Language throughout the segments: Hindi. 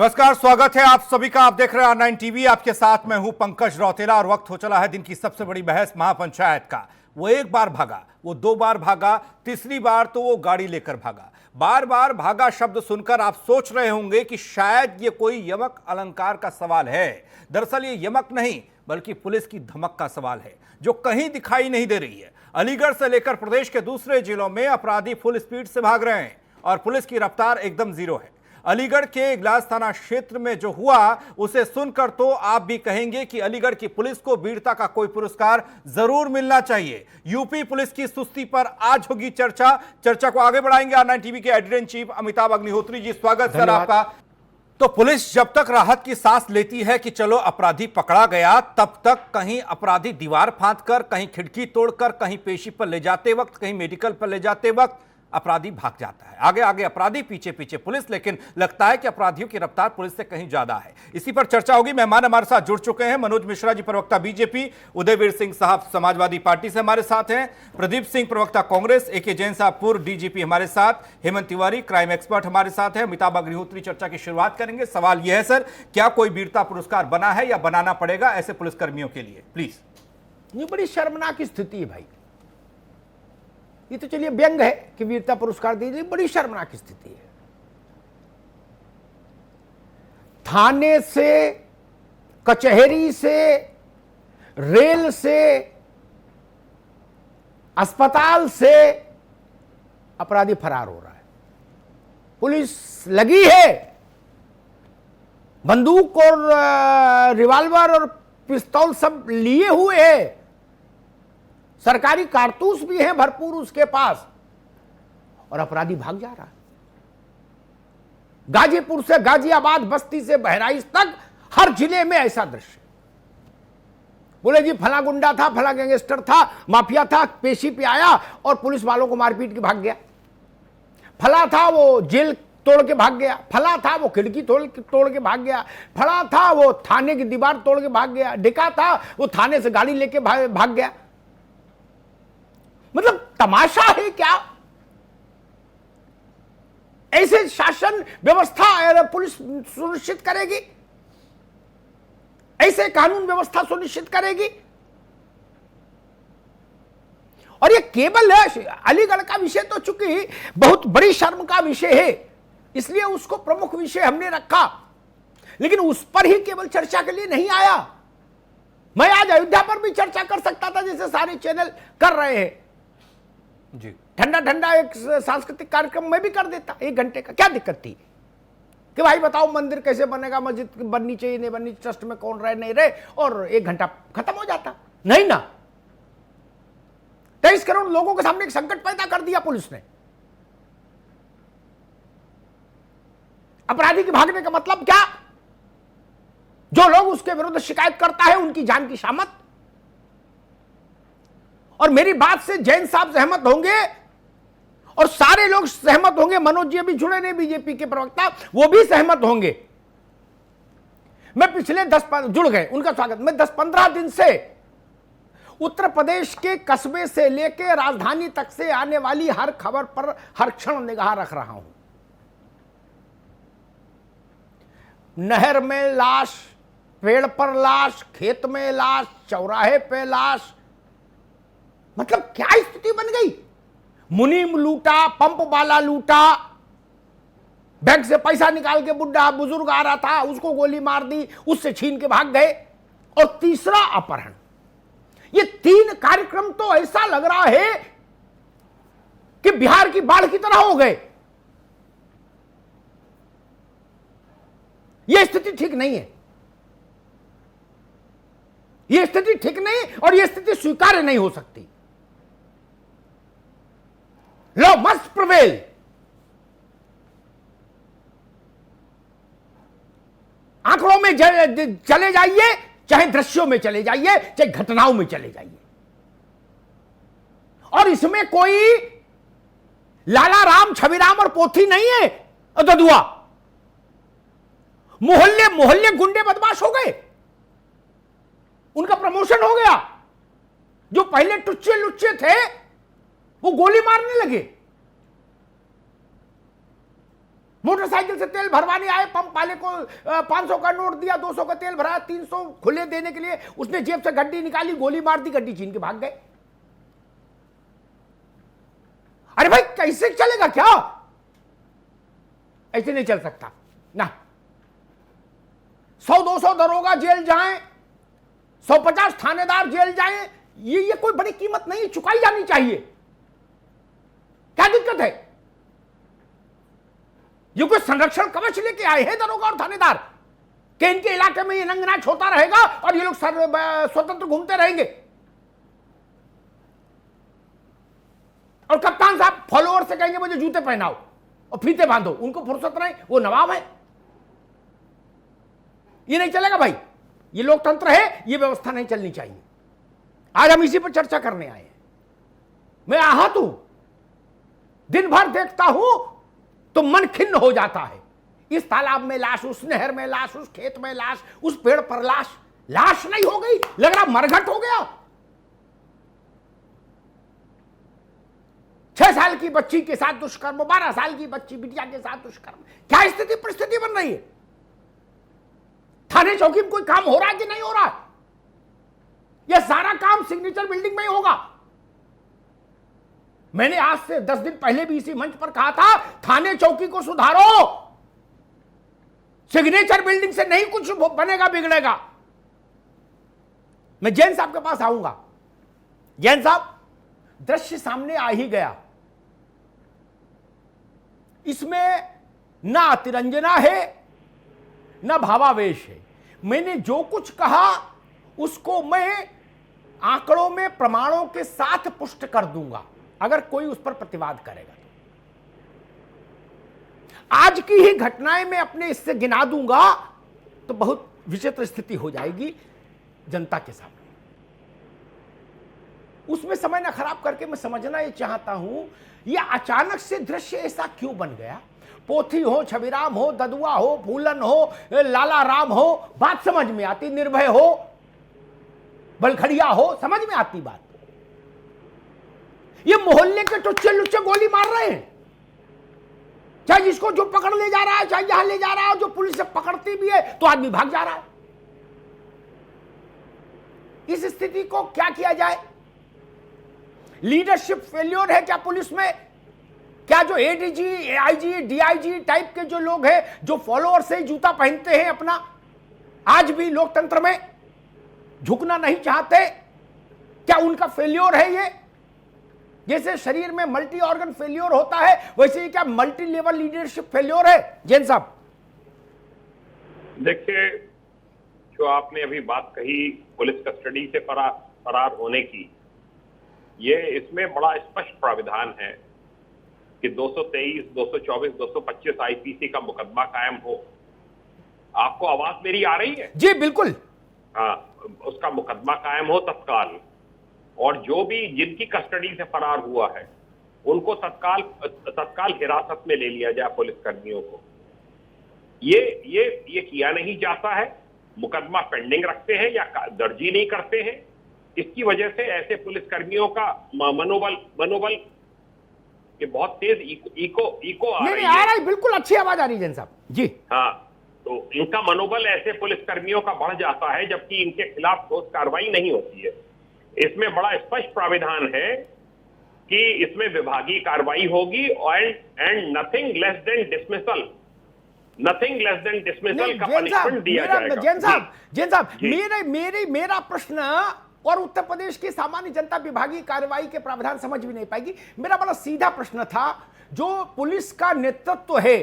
नमस्कार, स्वागत है आप सभी का। आप देख रहे हैं R9 टीवी। आपके साथ मैं हूं पंकज रौतेला और वक्त हो चला है दिन की सबसे बड़ी बहस महापंचायत का। वो एक बार भागा, वो दो बार भागा, तीसरी बार तो वो गाड़ी लेकर भागा। बार बार भागा शब्द सुनकर आप सोच रहे होंगे कि शायद ये कोई यमक अलंकार का सवाल है। दरअसल ये यमक नहीं बल्कि पुलिस की धमक का सवाल है जो कहीं दिखाई नहीं दे रही है। अलीगढ़ से लेकर प्रदेश के दूसरे जिलों में अपराधी फुल स्पीड से भाग रहे हैं और पुलिस की रफ्तार एकदम जीरो है। अलीगढ़ के इगलास थाना क्षेत्र में जो हुआ उसे सुनकर तो आप भी कहेंगे कि अलीगढ़ की पुलिस को वीरता का कोई पुरस्कार जरूर मिलना चाहिए। यूपी पुलिस की सुस्ती पर आज होगी चर्चा को आगे बढ़ाएंगे R9 टीवी के editor in chief Amitabh Agnihotri ji. स्वागत सर आपका। तो पुलिस जब तक राहत की सांस लेती है कि चलो अपराधी पकड़ा गया, तब तक कहीं अपराधी दीवार फांदकर, कहीं खिड़की तोड़कर, कहीं पेशी पर ले जाते वक्त, कहीं मेडिकल पर ले जाते वक्त अपराधी भाग जाता है। आगे आगे अपराधी, पीछे पीछे पुलिस, लेकिन लगता है कि अपराधियों की रफ्तार पुलिस से कहीं ज्यादा है। इसी पर चर्चा होगी। मेहमान हमारे साथ जुड़ चुके हैं। मनोज मिश्रा जी, प्रवक्ता बीजेपी, उदयवीर सिंह साहब समाजवादी पार्टी से हमारे साथ हैं, प्रदीप सिंह प्रवक्ता कांग्रेस, AK जैन साहब पूर्व DGP हमारे साथ, हेमंत तिवारी क्राइम एक्सपर्ट हमारे साथ है, अमिताभ अग्निहोत्री। चर्चा की शुरुआत करेंगे। सवाल यह है सर, क्या कोई वीरता पुरस्कार बना है या बनाना पड़ेगा ऐसे पुलिसकर्मियों के लिए? प्लीज। ये बड़ी शर्मनाक स्थिति है भाई। ये तो चलिए व्यंग है कि वीरता पुरस्कार दीजिए, बड़ी शर्मनाक स्थिति है। थाने से, कचहरी से, रेल से, अस्पताल से अपराधी फरार हो रहा है। पुलिस लगी है, बंदूक और रिवॉल्वर और पिस्तौल सब लिए हुए है, सरकारी कारतूस भी है भरपूर उसके पास, और अपराधी भाग जा रहा है। गाजीपुर से गाजियाबाद, बस्ती से बहराइच तक हर जिले में ऐसा दृश्य। बोले जी फला गुंडा था, फला गैंगस्टर था, माफिया था, पेशी पे आया और पुलिस वालों को मारपीट के भाग गया। फला था वो जेल तोड़ के भाग गया, फला था वो खिड़की तोड़ के भाग गया, फला था वो थाने की दीवार तोड़ के भाग गया, डिका था वो थाने से गाड़ी लेके भाग गया। मतलब तमाशा है क्या? ऐसे शासन व्यवस्था पुलिस सुनिश्चित करेगी? ऐसे कानून व्यवस्था सुनिश्चित करेगी? और ये केवल अलीगढ़ का विषय तो चूंकि बहुत बड़ी शर्म का विषय है, इसलिए उसको प्रमुख विषय हमने रखा, लेकिन उस पर ही केवल चर्चा के लिए नहीं आया। मैं आज अयोध्या पर भी चर्चा कर सकता था, जैसे सारे चैनल कर रहे हैं जी। ठंडा एक सांस्कृतिक कार्यक्रम में भी कर देता 1 घंटे का। क्या दिक्कत थी कि भाई बताओ मंदिर कैसे बनेगा, मस्जिद बननी चाहिए नहीं बननी, ट्रस्ट में कौन रहे नहीं रहे, और 1 घंटा खत्म हो जाता। नहीं ना, 23 करोड़ लोगों के सामने एक संकट पैदा कर दिया पुलिस ने। अपराधी के भागने का मतलब क्या? जो लोग उसके विरुद्ध शिकायत करता है उनकी जान की शामत। और मेरी बात से जैन साहब सहमत होंगे और सारे लोग सहमत होंगे, मनोज जी अभी जुड़े नहीं बीजेपी के प्रवक्ता, वो भी सहमत होंगे। मैं पिछले 10 जुड़ गए, उनका स्वागत। मैं 10-15 दिन से उत्तर प्रदेश के कस्बे से लेकर राजधानी तक से आने वाली हर खबर पर हर क्षण निगाह रख रहा हूं। नहर में लाश, पेड़ पर लाश, खेत में लाश, चौराहे पे लाश। मतलब क्या स्थिति बन गई? मुनीम लूटा, पंप वाला लूटा, बैंक से पैसा निकाल के बुढ़ा बुजुर्ग आ रहा था उसको गोली मार दी, उससे छीन के भाग गए। और तीसरा अपहरण। ये 3 कार्यक्रम तो ऐसा लग रहा है कि बिहार की बाढ़ की तरह हो गए। यह स्थिति ठीक नहीं है, यह स्थिति ठीक नहीं, और यह स्थिति स्वीकार्य नहीं हो सकती। Law must prevail. आंकड़ों में चले जाइए, चाहे दृश्यों में चले जाइए, चाहे घटनाओं में चले जाइए, और इसमें कोई लाला राम, छविराम और पोथी नहीं है। ददुआ मोहल्ले मोहल्ले गुंडे बदमाश हो गए, उनका प्रमोशन हो गया। जो पहले टुच्चे लुच्चे थे वो गोली मारने लगे। मोटरसाइकिल से तेल भरवाने आए, पंप वाले को 500 का नोट दिया, 200 का तेल भराया, 300 खुले देने के लिए उसने जेब से गड्डी निकाली, गोली मार दी, गड्डी छीन के भाग गए। अरे भाई कैसे चलेगा क्या? ऐसे नहीं चल सकता ना। 100-200 दरोगा जेल जाएं, 150 थानेदार जेल जाएं, ये कोई बड़ी कीमत नहीं, चुकाई जानी चाहिए। क्या दिक्कत है? ये कोई संरक्षण कवच लेके आए हैं दरोगा और थानेदार कि इनके इलाके में ये नंगनाच होता रहेगा और ये लोग स्वतंत्र घूमते रहेंगे। और कप्तान साहब फॉलोअर से कहेंगे मुझे जूते पहनाओ और फीते बांधो, उनको फुर्सत नहीं, वो नवाब है। ये नहीं चलेगा भाई, ये लोकतंत्र है, ये व्यवस्था नहीं चलनी चाहिए। आज हम इसी पर चर्चा करने आए हैं। मैं आहत हूं, दिन भर देखता हूं तो मन खिन्न हो जाता है। इस तालाब में लाश, उस नहर में लाश, उस खेत में लाश, उस पेड़ पर लाश। लाश नहीं हो गई, लग रहा मरघट हो गया। 6 साल की बच्ची के साथ दुष्कर्म, 12 साल की बच्ची बिटिया के साथ दुष्कर्म। क्या स्थिति परिस्थिति बन रही है? थाने चौकी में कोई काम हो रहा है कि नहीं हो रहा है? यह सारा काम सिग्नेचर बिल्डिंग में ही होगा। मैंने आज से 10 दिन पहले भी इसी मंच पर कहा था, थाने चौकी को सुधारो, सिग्नेचर बिल्डिंग से नहीं कुछ बनेगा बिगड़ेगा। मैं जैन साहब के पास आऊंगा। जैन साहब, दृश्य सामने आ ही गया, इसमें ना अतिरंजना है ना भावावेश है। मैंने जो कुछ कहा उसको मैं आंकड़ों में प्रमाणों के साथ पुष्ट कर दूंगा, अगर कोई उस पर प्रतिवाद करेगा तो। आज की ही घटनाएं मैं अपने इससे गिना दूंगा तो बहुत विचित्र स्थिति हो जाएगी जनता के सामने। उसमें समय ना खराब करके मैं समझना ये चाहता हूं, यह अचानक से दृश्य ऐसा क्यों बन गया? पोथी हो, छविराम हो, ददुआ हो, फूलन हो, लाला राम हो, बात समझ में आती, निर्भय हो, बलखड़िया हो, समझ में आती बात। ये मोहल्ले के टुच्चे लुच्चे गोली मार रहे हैं, चाहे जिसको जो पकड़ ले जा रहा है, चाहे जहां ले जा रहा है, जो पुलिस से पकड़ती भी है तो आदमी भाग जा रहा है। इस स्थिति को क्या किया जाए? लीडरशिप फेल्योर है क्या पुलिस में? क्या जो एडीजी, एआईजी, डीआईजी टाइप के जो लोग हैं, जो फॉलोअर से जूता पहनते हैं अपना, आज भी लोकतंत्र में झुकना नहीं चाहते, क्या उनका फेल्योर है ये? जैसे शरीर में मल्टी ऑर्गन फेल्योर होता है, वैसे ही क्या मल्टी लेवल लीडरशिप फेल्योर है? जैन साहब, देखिए, जो आपने अभी बात कही पुलिस कस्टडी से फरार होने की, ये इसमें बड़ा स्पष्ट प्राविधान है कि 223, 224, 225 आईपीसी का मुकदमा कायम हो। आपको आवाज मेरी आ रही है? जी बिल्कुल। हाँ, उसका मुकदमा कायम हो तत्काल, और जो भी जिनकी कस्टडी से फरार हुआ है उनको तत्काल हिरासत में ले लिया जाए, पुलिस कर्मियों को। ये किया नहीं जाता है, मुकदमा पेंडिंग रखते हैं या दर्ज ही नहीं करते हैं। इसकी वजह से ऐसे पुलिस कर्मियों का मनोबल कि बहुत तेज इको आ रही है। बिल्कुल अच्छी आवाज आ रही है जैन साहब जी। हाँ, तो इनका मनोबल ऐसे पुलिस कर्मियों का बढ़ जाता है जबकि इनके खिलाफ ठोस कार्रवाई नहीं होती है। इसमें बड़ा स्पष्ट प्राविधान है कि इसमें विभागीय कार्रवाई होगी and nothing less than dismissal, nothing less than dismissal का पनिशमेंट दिया जाएगा। जैन साहब, मेरा प्रश्न और उत्तर प्रदेश की सामान्य जनता विभागीय कार्रवाई के प्रावधान समझ भी नहीं पाएगी। मेरा बड़ा सीधा प्रश्न था, जो पुलिस का नेतृत्व है,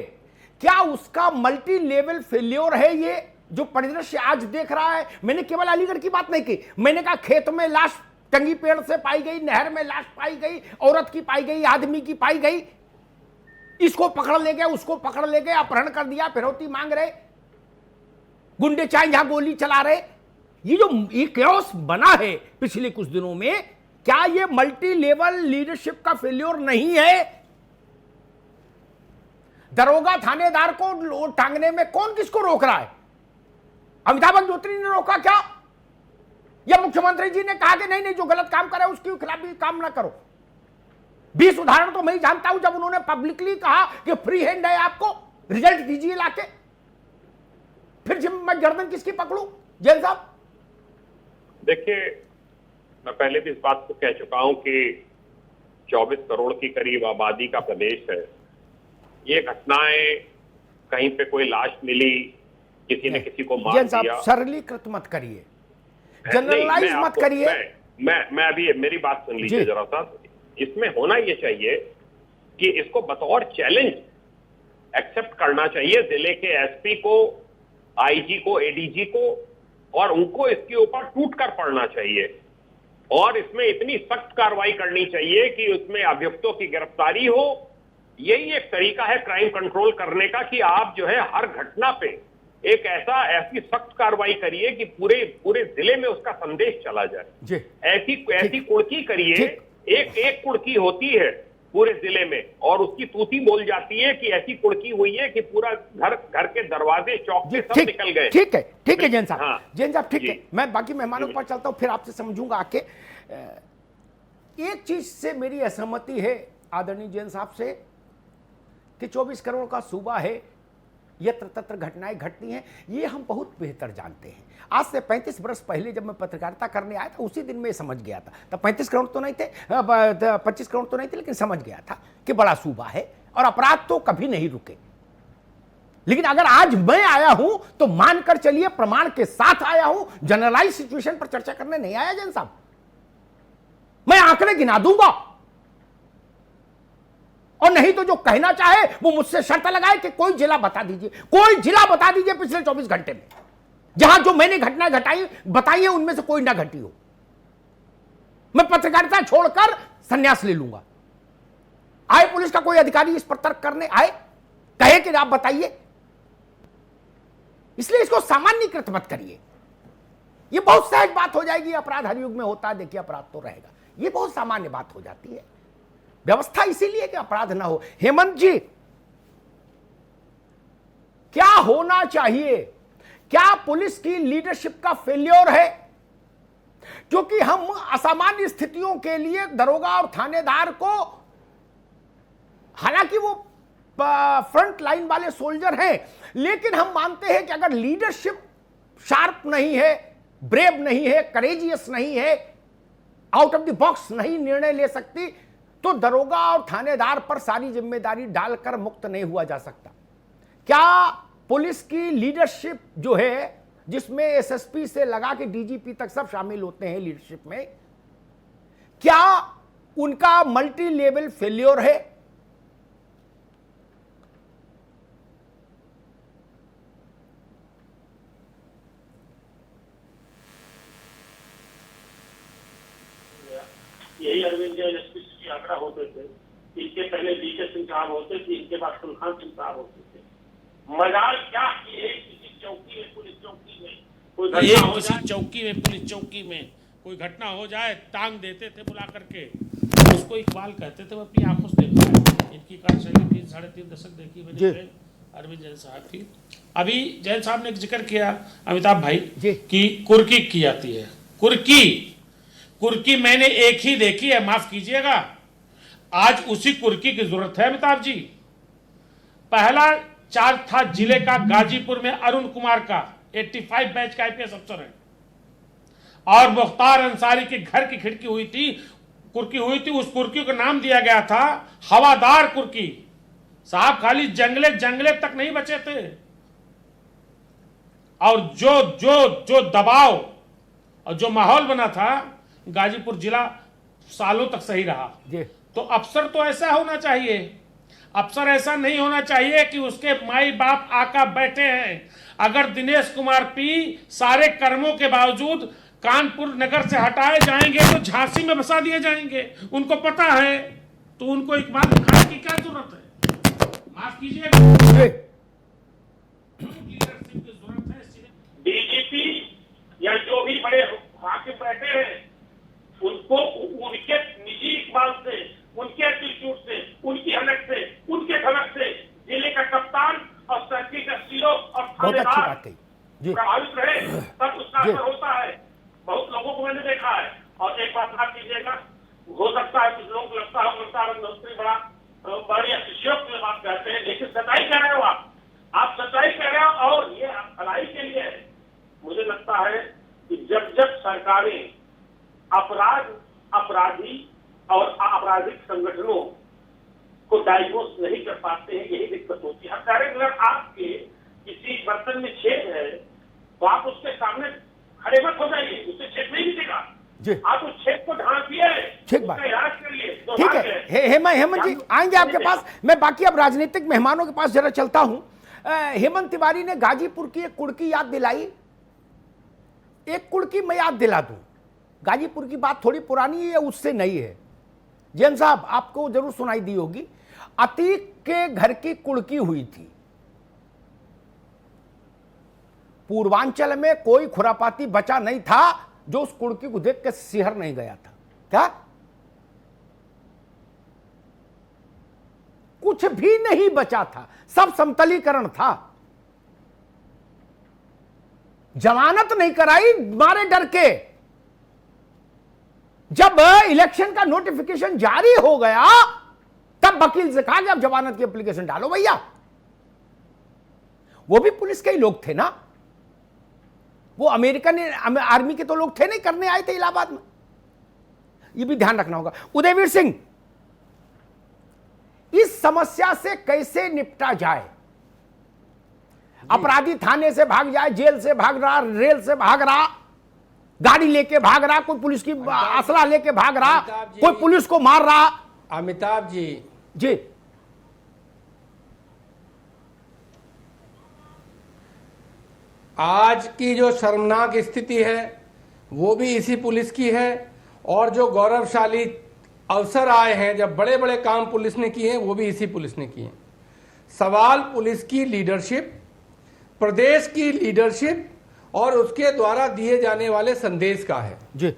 क्या उसका मल्टी लेवल फेल्योर है? ये जो परिदृश्य आज देख रहा है, मैंने केवल अलीगढ़ की बात नहीं की, मैंने कहा खेत में लाश टंगी पेड़ से पाई गई, नहर में लाश पाई गई, औरत की पाई गई, आदमी की पाई गई, इसको पकड़ ले गए, उसको पकड़ ले गए, अपहरण कर दिया, फिरौती मांग रहे, गुंडे चाहे जहां गोली चला रहे। ये जो केओस बना है पिछले कुछ दिनों में, क्या ये मल्टी लेवल लीडरशिप का फेल्योर नहीं है? दरोगा थानेदार को टांगने में कौन किसको रोक रहा है? अमिताभ अग्निहोत्री ने रोका क्या? या मुख्यमंत्री जी ने कहा कि नहीं जो गलत काम करे उसके खिलाफ भी काम ना करो? 20 उदाहरण तो मैं ही जानता हूं जब उन्होंने पब्लिकली कहा कि फ्री हैंड है आपको, रिजल्ट दीजिए लाके, फिर जब मैं गर्दन किसकी पकड़ूं जैन साहब? देखिए, मैं पहले भी इस बात को कह चुका हूं कि 24 करोड़ की करीब आबादी का प्रदेश है। ये घटनाएं, कहीं पे कोई लाश मिली, किसी ने किसी को मार जैन साहब दिया, सरलीकृत मत करिए, नहीं, जनरलाइज मैं मत आपको- करिए। मैं अभी मेरी बात सुन लीजिए जी। जरा सा। इसमें होना ये चाहिए कि इसको बतौर चैलेंज एक्सेप्ट करना चाहिए जिले के एसपी को, आईजी को, एडीजी को, और उनको इसके ऊपर टूट कर पड़ना चाहिए और इसमें इतनी सख्त कार्रवाई करनी चाहिए कि उसमें अभियुक्तों की गिरफ्तारी हो। यही एक तरीका है क्राइम कंट्रोल करने का कि आप जो है हर घटना पे एक ऐसी सख्त कार्रवाई करिए कि पूरे पूरे जिले में उसका संदेश चला जाए। जी, ऐसी कुड़की करिए, ठीक। एक कुड़की होती है पूरे जिले में और उसकी तूती बोल जाती है कि ऐसी कुड़की हुई है कि पूरा घर के दरवाजे चौके सब ठीक निकल गए। ठीक है जैन साहब। हाँ। जैन साहब ठीक जी। है, मैं बाकी मेहमानों पर चलता हूं, फिर आपसे समझूंगा आके। एक चीज से मेरी असहमति है आदरणीय जैन साहब से कि 24 करोड़ का सूबा है, यत्र तत्र घटनाएं घटती हैं, ये हम बहुत बेहतर जानते हैं। आज से 35 वर्ष पहले जब मैं पत्रकारिता करने आया था, उसी दिन में समझ गया था। तब 35 करोड़ तो नहीं थे, 25 करोड़ तो नहीं थे, लेकिन समझ गया था कि बड़ा सूबा है और अपराध तो कभी नहीं रुके। लेकिन अगर आज मैं आया हूं तो मानकर चलिए, प्रमाण के साथ आया हूं, जनरलाइज सिचुएशन पर चर्चा करने नहीं आया जैन साहब। मैं आंकड़े गिना दूंगा और नहीं तो जो कहना चाहे वो मुझसे शर्त लगाए कि कोई जिला बता दीजिए, कोई जिला बता दीजिए पिछले 24 घंटे में जहां जो मैंने घटना बताई है उनमें से कोई ना घटी हो। मैं पत्रकारिता छोड़कर संन्यास ले लूंगा। आए पुलिस का कोई अधिकारी इस पर तर्क करने आए, कहे कि आप बताइए। इसलिए इसको सामान्यकृत मत करिए। यह बहुत सहज बात हो जाएगी, अपराध हर युग में होता है, देखिए अपराध तो रहेगा, यह बहुत सामान्य बात हो जाती है। व्यवस्था इसीलिए कि अपराध ना हो। हेमंत जी, क्या होना चाहिए? क्या पुलिस की लीडरशिप का फेल्योर है? क्योंकि हम असामान्य स्थितियों के लिए दरोगा और थानेदार को, हालांकि वो फ्रंट लाइन वाले सोल्जर हैं, लेकिन हम मानते हैं कि अगर लीडरशिप शार्प नहीं है, ब्रेव नहीं है, करेजियस नहीं है, आउट ऑफ द बॉक्स नहीं निर्णय ले सकती, तो दरोगा और थानेदार पर सारी जिम्मेदारी डालकर मुक्त नहीं हुआ जा सकता। क्या पुलिस की लीडरशिप जो है, जिसमें एसएसपी से लगा के डीजीपी तक सब शामिल होते हैं लीडरशिप में, क्या उनका मल्टी लेवल फेल्योर है? यही अरविंद एसपी के आंकड़ा होते थे। इसके पहले डीके सिंह साहब होते थे, इनके बाद सुल्तान सिंह साहब होते थे। मजाल क्या कि एक किसी चौकी में, पुलिस चौकी में कोई घटना हो जाए, चौकी में, पुलिस चौकी में कोई घटना हो जाए, टांग देते थे बुला करके, उसको इकबाल कहते थे। वो अपनी आंखों से देखा है, इनकी कार्यशैली 3-3.5 दशक देखी मैंने अरविंद जैन साहब की। अभी जैन साहब ने जिक्र किया अमिताभ भाई कि कुर्की की जाती है। कुर्की मैंने एक ही देखी है, माफ कीजिएगा, आज उसी कुर्की की जरूरत है अमिताभ जी। पहला चार्ज था जिले का गाजीपुर में अरुण कुमार का, 85 बैच का आईपीएस अफसर है, और मुख्तार अंसारी के घर की खिड़की हुई थी, कुर्की हुई थी। उस कुर्की को नाम दिया गया था हवादार कुर्की। साहब खाली जंगले तक नहीं बचे थे, और जो दबाव और जो माहौल बना था, गाजीपुर जिला सालों तक सही रहा। तो अफसर तो ऐसा होना चाहिए। अफसर ऐसा नहीं होना चाहिए कि उसके माई बाप आका बैठे हैं। अगर दिनेश कुमार पी सारे कर्मों के बावजूद कानपुर नगर से हटाए जाएंगे तो झांसी में बसा दिए जाएंगे, उनको पता है, तो उनको एक बात दिखाने की क्या जरूरत है? माफ कीजिएगा, लीडरशिप की जरूरत है। डीजीपी या जो भी बड़े हाकिम बैठे हैं, उनको उनके निजी इकबाल से, उनके एटीट्यूड से, उनकी हलक से, उनके खलक से जिले का कप्तान और सर्किल का सीओ और थानेदार प्रभावित रहे, तब उसका असर होता है। बहुत लोगों को मैंने देखा है। और एक बात आप कीजिएगा, हो सकता है कुछ लोग लगता है बड़ी अतिशयोक्ति में बात कहते हैं, लेकिन सच्चाई कह रहे हो आप और ये भलाई के लिए है। मुझे लगता है कि जब जब सरकारें अपराधी और आपराधिक संगठनों को डायग्नोस नहीं कर पाते हैं, यही दिक्कत होती है। अब डायरेक्ट अगर आपके किसी बर्तन में छेद है तो आप उसके सामने खड़े मत हो जाइए, उससे छेद नहीं दिखेगा। आप उस छेद को ढांपिए, उसका इलाज करिए। ठीक है हेमंत जी आएंगे आपके पास। मैं बाकी अब राजनीतिक मेहमानों के पास जरा चलता हूं। हेमंत तिवारी ने गाजीपुर की एक कुड़की याद दिलाई। एक कुड़की मैं याद दिला दूं, गाजीपुर की बात थोड़ी पुरानी है, उससे नई है। जैन साहब आपको जरूर सुनाई दी होगी, अतीक के घर की कुड़की हुई थी। पूर्वांचल में कोई खुरापाती बचा नहीं था जो उस कुड़की को देख के सिहर नहीं गया था। क्या कुछ भी नहीं बचा था, सब समतलीकरण था। जमानत नहीं कराई मारे डर के। जब इलेक्शन का नोटिफिकेशन जारी हो गया तब वकील से कहा कि अब जमानत की एप्लीकेशन डालो भैया। वो भी पुलिस के ही लोग थे ना, वो अमेरिकन आर्मी के तो लोग थे नहीं, करने आए थे इलाहाबाद में। ये भी ध्यान रखना होगा। उदयवीर सिंह, इस समस्या से कैसे निपटा जाए? अपराधी थाने से भाग जाए, जेल से भाग रहा, रेल से भाग रहा, गाड़ी लेके भाग रहा, कोई पुलिस की असला लेके भाग रहा, कोई पुलिस को मार रहा। अमिताभ जी जी आज की जो शर्मनाक स्थिति है वो भी इसी पुलिस की है, और जो गौरवशाली अवसर आए हैं, जब बड़े बड़े काम पुलिस ने किए हैं, वो भी इसी पुलिस ने किए हैं। सवाल पुलिस की लीडरशिप, प्रदेश की लीडरशिप और उसके द्वारा दिए जाने वाले संदेश का है। जी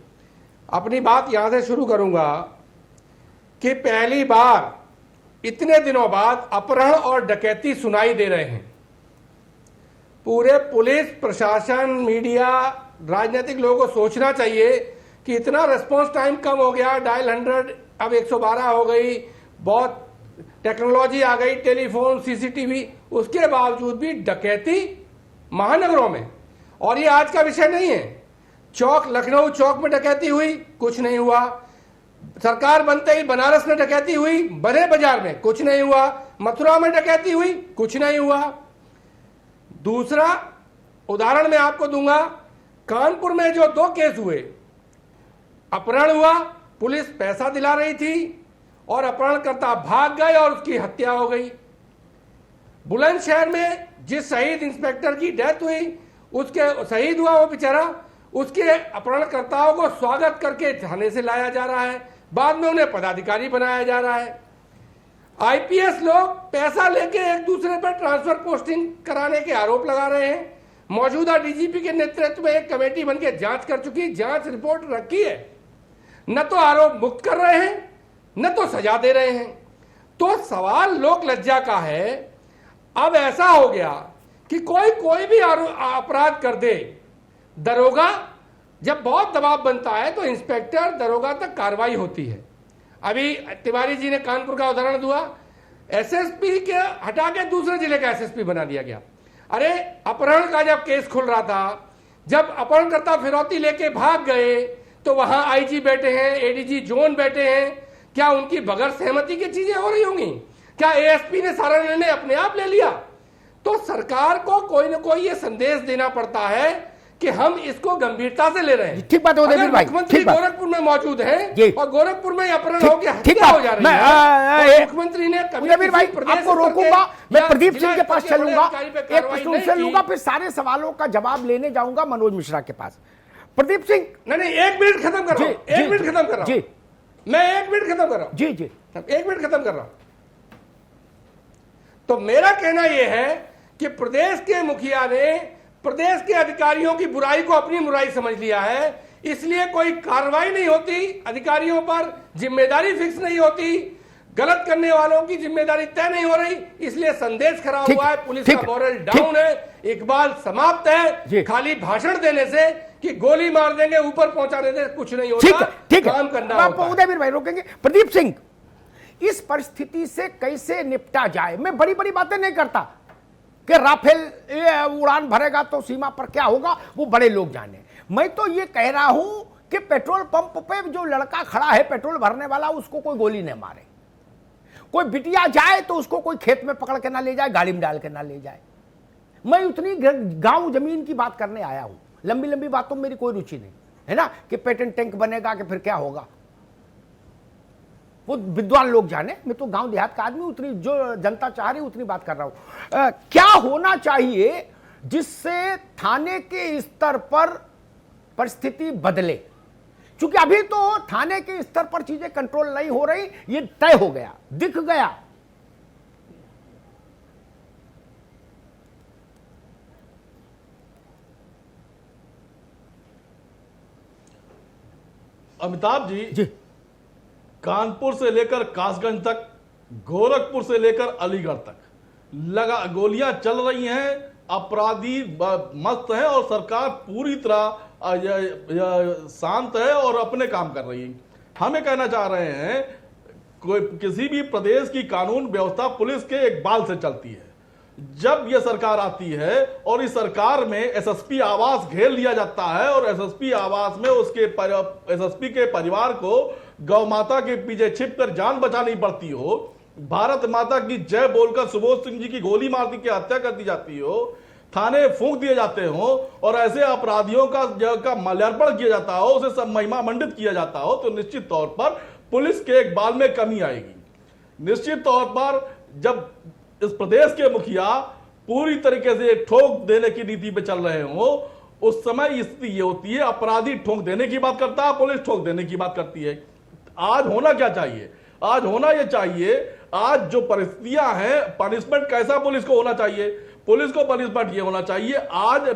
अपनी बात यहां से शुरू करूंगा कि पहली बार इतने दिनों बाद अपहरण और डकैती सुनाई दे रहे हैं। पूरे पुलिस प्रशासन, मीडिया, राजनीतिक लोगों को सोचना चाहिए कि इतना रिस्पांस टाइम कम हो गया, डायल 100 अब 112 हो गई, बहुत टेक्नोलॉजी आ गई, टेलीफोन, सीसीटीवी, उसके बावजूद भी डकैती महानगरों में। और ये आज का विषय नहीं है। चौक, लखनऊ चौक में डकैती हुई, कुछ नहीं हुआ। सरकार बनते ही बनारस में डकैती हुई, बड़े बाजार में, कुछ नहीं हुआ। मथुरा में डकैती हुई, कुछ नहीं हुआ। दूसरा उदाहरण मैं आपको दूंगा, कानपुर में जो 2 केस हुए, अपहरण हुआ, पुलिस पैसा दिला रही थी और अपहरणकर्ता भाग गए और उसकी हत्या हो गई। बुलंदशहर में जिस शहीद इंस्पेक्टर की डेथ हुई, उसके शहीद हुआ वो बेचारा, उसके अपहरणकर्ताओं को स्वागत करके थाने से लाया जा रहा है, बाद में उन्हें पदाधिकारी बनाया जा रहा है। आईपीएस लोग पैसा लेके एक दूसरे पर ट्रांसफर पोस्टिंग कराने के आरोप लगा रहे हैं। मौजूदा डीजीपी के नेतृत्व में एक कमेटी बनकर जांच कर चुकी, जांच रिपोर्ट रखी है। न तो आरोप मुक्त कर रहे हैं, न तो सजा दे रहे हैं। तो सवाल लोक लज्जा का है। अब ऐसा हो गया कि कोई भी अपराध कर दे, दरोगा, जब बहुत दबाव बनता है तो इंस्पेक्टर, दरोगा तक कार्रवाई होती है। अभी तिवारी जी ने कानपुर का उदाहरण दिया, एसएसपी के हटा के दूसरे जिले का एसएसपी बना दिया गया। अरे अपहरण का जब केस खुल रहा था, जब अपहरणकर्ता फिरौती लेके भाग गए तो वहां आईजी बैठे हैं, एडीजी जोन बैठे हैं। क्या उनकी बगैर सहमति की चीजें हो रही होंगी? क्या एएसपी ने सारा निर्णय अपने आप ले लिया? तो सरकार को कोई ना कोई ये संदेश देना पड़ता है कि हम इसको गंभीरता से ले रहे हैं। ठीक बात है उदयवीर भाई, मुख्यमंत्री गोरखपुर में मौजूद हैं और गोरखपुर में अपहरण हो गया, हत्या हो जा रही है। मुख्यमंत्री ने उदयवीर भाई आपको रोकूंगा, मैं प्रदीप सिंह के पास चलूंगा, एक प्रश्न उनसे लूंगा, फिर सारे सवालों का जवाब लेने जाऊंगा मनोज मिश्रा के पास। प्रदीप सिंह, नहीं 1 मिनट खत्म कर रहा हूं, 1 मिनट खत्म कर रहा हूं, मैं 1 मिनट खत्म कर रहा हूं, जी जी 1 मिनट खत्म कर रहा हूं। तो मेरा कहना यह है कि प्रदेश के मुखिया ने प्रदेश के अधिकारियों की बुराई को अपनी बुराई समझ लिया है, इसलिए कोई कार्रवाई नहीं होती अधिकारियों पर, जिम्मेदारी फिक्स नहीं होती, गलत करने वालों की जिम्मेदारी तय नहीं हो रही, इसलिए संदेश खराब हुआ है, पुलिस का मोरल डाउन है, इकबाल समाप्त है। खाली भाषण देने से कि गोली मार देंगे, ऊपर पहुंचा देंगे, कुछ नहीं होता, काम करना होता है। उदयवीर भाई रोकेंगे। प्रदीप सिंह, इस परिस्थिति से कैसे निपटा जाए? मैं बड़ी बड़ी बातें नहीं करता, कि राफेल ये उड़ान भरेगा तो सीमा पर क्या होगा वो बड़े लोग जाने। मैं तो ये कह रहा हूं कि पेट्रोल पंप पे जो लड़का खड़ा है पेट्रोल भरने वाला, उसको कोई गोली न मारे, कोई बिटिया जाए तो उसको कोई खेत में पकड़ के ना ले जाए, गाड़ी में डाल के ना ले जाए। मैं उतनी गांव जमीन की बात करने आया हूं, लंबी लंबी बातों में मेरी कोई रुचि नहीं है ना, कि पेटेंट टैंक बनेगा कि फिर क्या होगा, वो विद्वान लोग जाने। मैं तो गांव देहात का आदमी, उतनी जो जनता चाह रही उतनी बात कर रहा हूं। क्या होना चाहिए जिससे थाने के स्तर पर परिस्थिति बदले, क्योंकि अभी तो थाने के स्तर पर चीजें कंट्रोल नहीं हो रही, ये तय हो गया, दिख गया। अमिताभ जी, जी कानपुर से लेकर कासगंज तक, गोरखपुर से लेकर अलीगढ़ तक लगा गोलियां चल रही हैं, अपराधी मस्त है और सरकार पूरी तरह शांत है और अपने काम कर रही है। हम ये कहना चाह रहे हैं, कोई किसी भी प्रदेश की कानून व्यवस्था पुलिस के एक बाल से चलती है। जब यह सरकार आती है और इस सरकार में एसएसपी आवास घेर लिया जाता है और एसएसपी आवास में उसके एसएसपी के परिवार को गौ माता के पीछे छिपकर जान बचानी पड़ती हो, भारत माता की जय बोलकर सुबोध सिंह जी की गोली मार की हत्या कर दी जाती हो, थाने फूंक दिए जाते हो और ऐसे अपराधियों का माल्यार्पण किया जाता हो, उसे सब महिमा मंडित किया जाता हो, तो निश्चित तौर पर पुलिस के एक बाल में कमी आएगी। निश्चित तौर पर जब इस प्रदेश के मुखिया पूरी तरीके से ठोक देने की नीति पे चल रहे हो, उस समय स्थिति ये होती है, अपराधी ठोक देने की बात करता है, पुलिस ठोक देने की बात करती है। आज होना क्या चाहिए? आज होना यह चाहिए, आज जो परिस्थितियां हैं, पनिशमेंट कैसा पुलिस को होना चाहिए? पुलिस को पनिशमेंट ये होना चाहिए, आज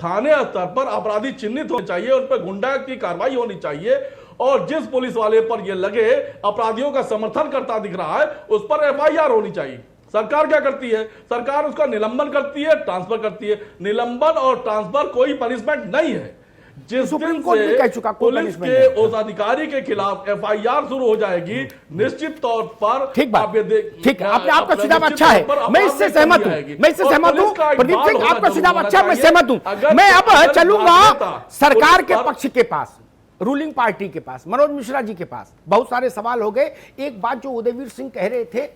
थाने स्तर पर अपराधी चिन्हित होने चाहिए, उन पर गुंडा की कार्रवाई होनी चाहिए और जिस पुलिस वाले पर यह लगे अपराधियों का समर्थन करता दिख रहा है, उस पर एफआईआर होनी चाहिए। सरकार क्या करती है? सरकार उसका निलंबन करती है, ट्रांसफर करती है। निलंबन और ट्रांसफर कोई पनिशमेंट नहीं है। जिस दिन से पुलिस के उस अधिकारी के खिलाफ एफआईआर शुरू हो जाएगी, निश्चित तौर पर ठीक बात, ठीक है, आपका सुझाव अच्छा है, मैं इससे सहमत हूं, प्रदीप सिंह आपका सुझाव अच्छा, मैं सहमत हूं। मैं अब चलूंगा सरकार के पक्ष के पास, रूलिंग पार्टी के पास, मनोज मिश्रा जी के पास। बहुत सारे सवाल हो गए। एक बात जो उदयवीर सिंह कह रहे थे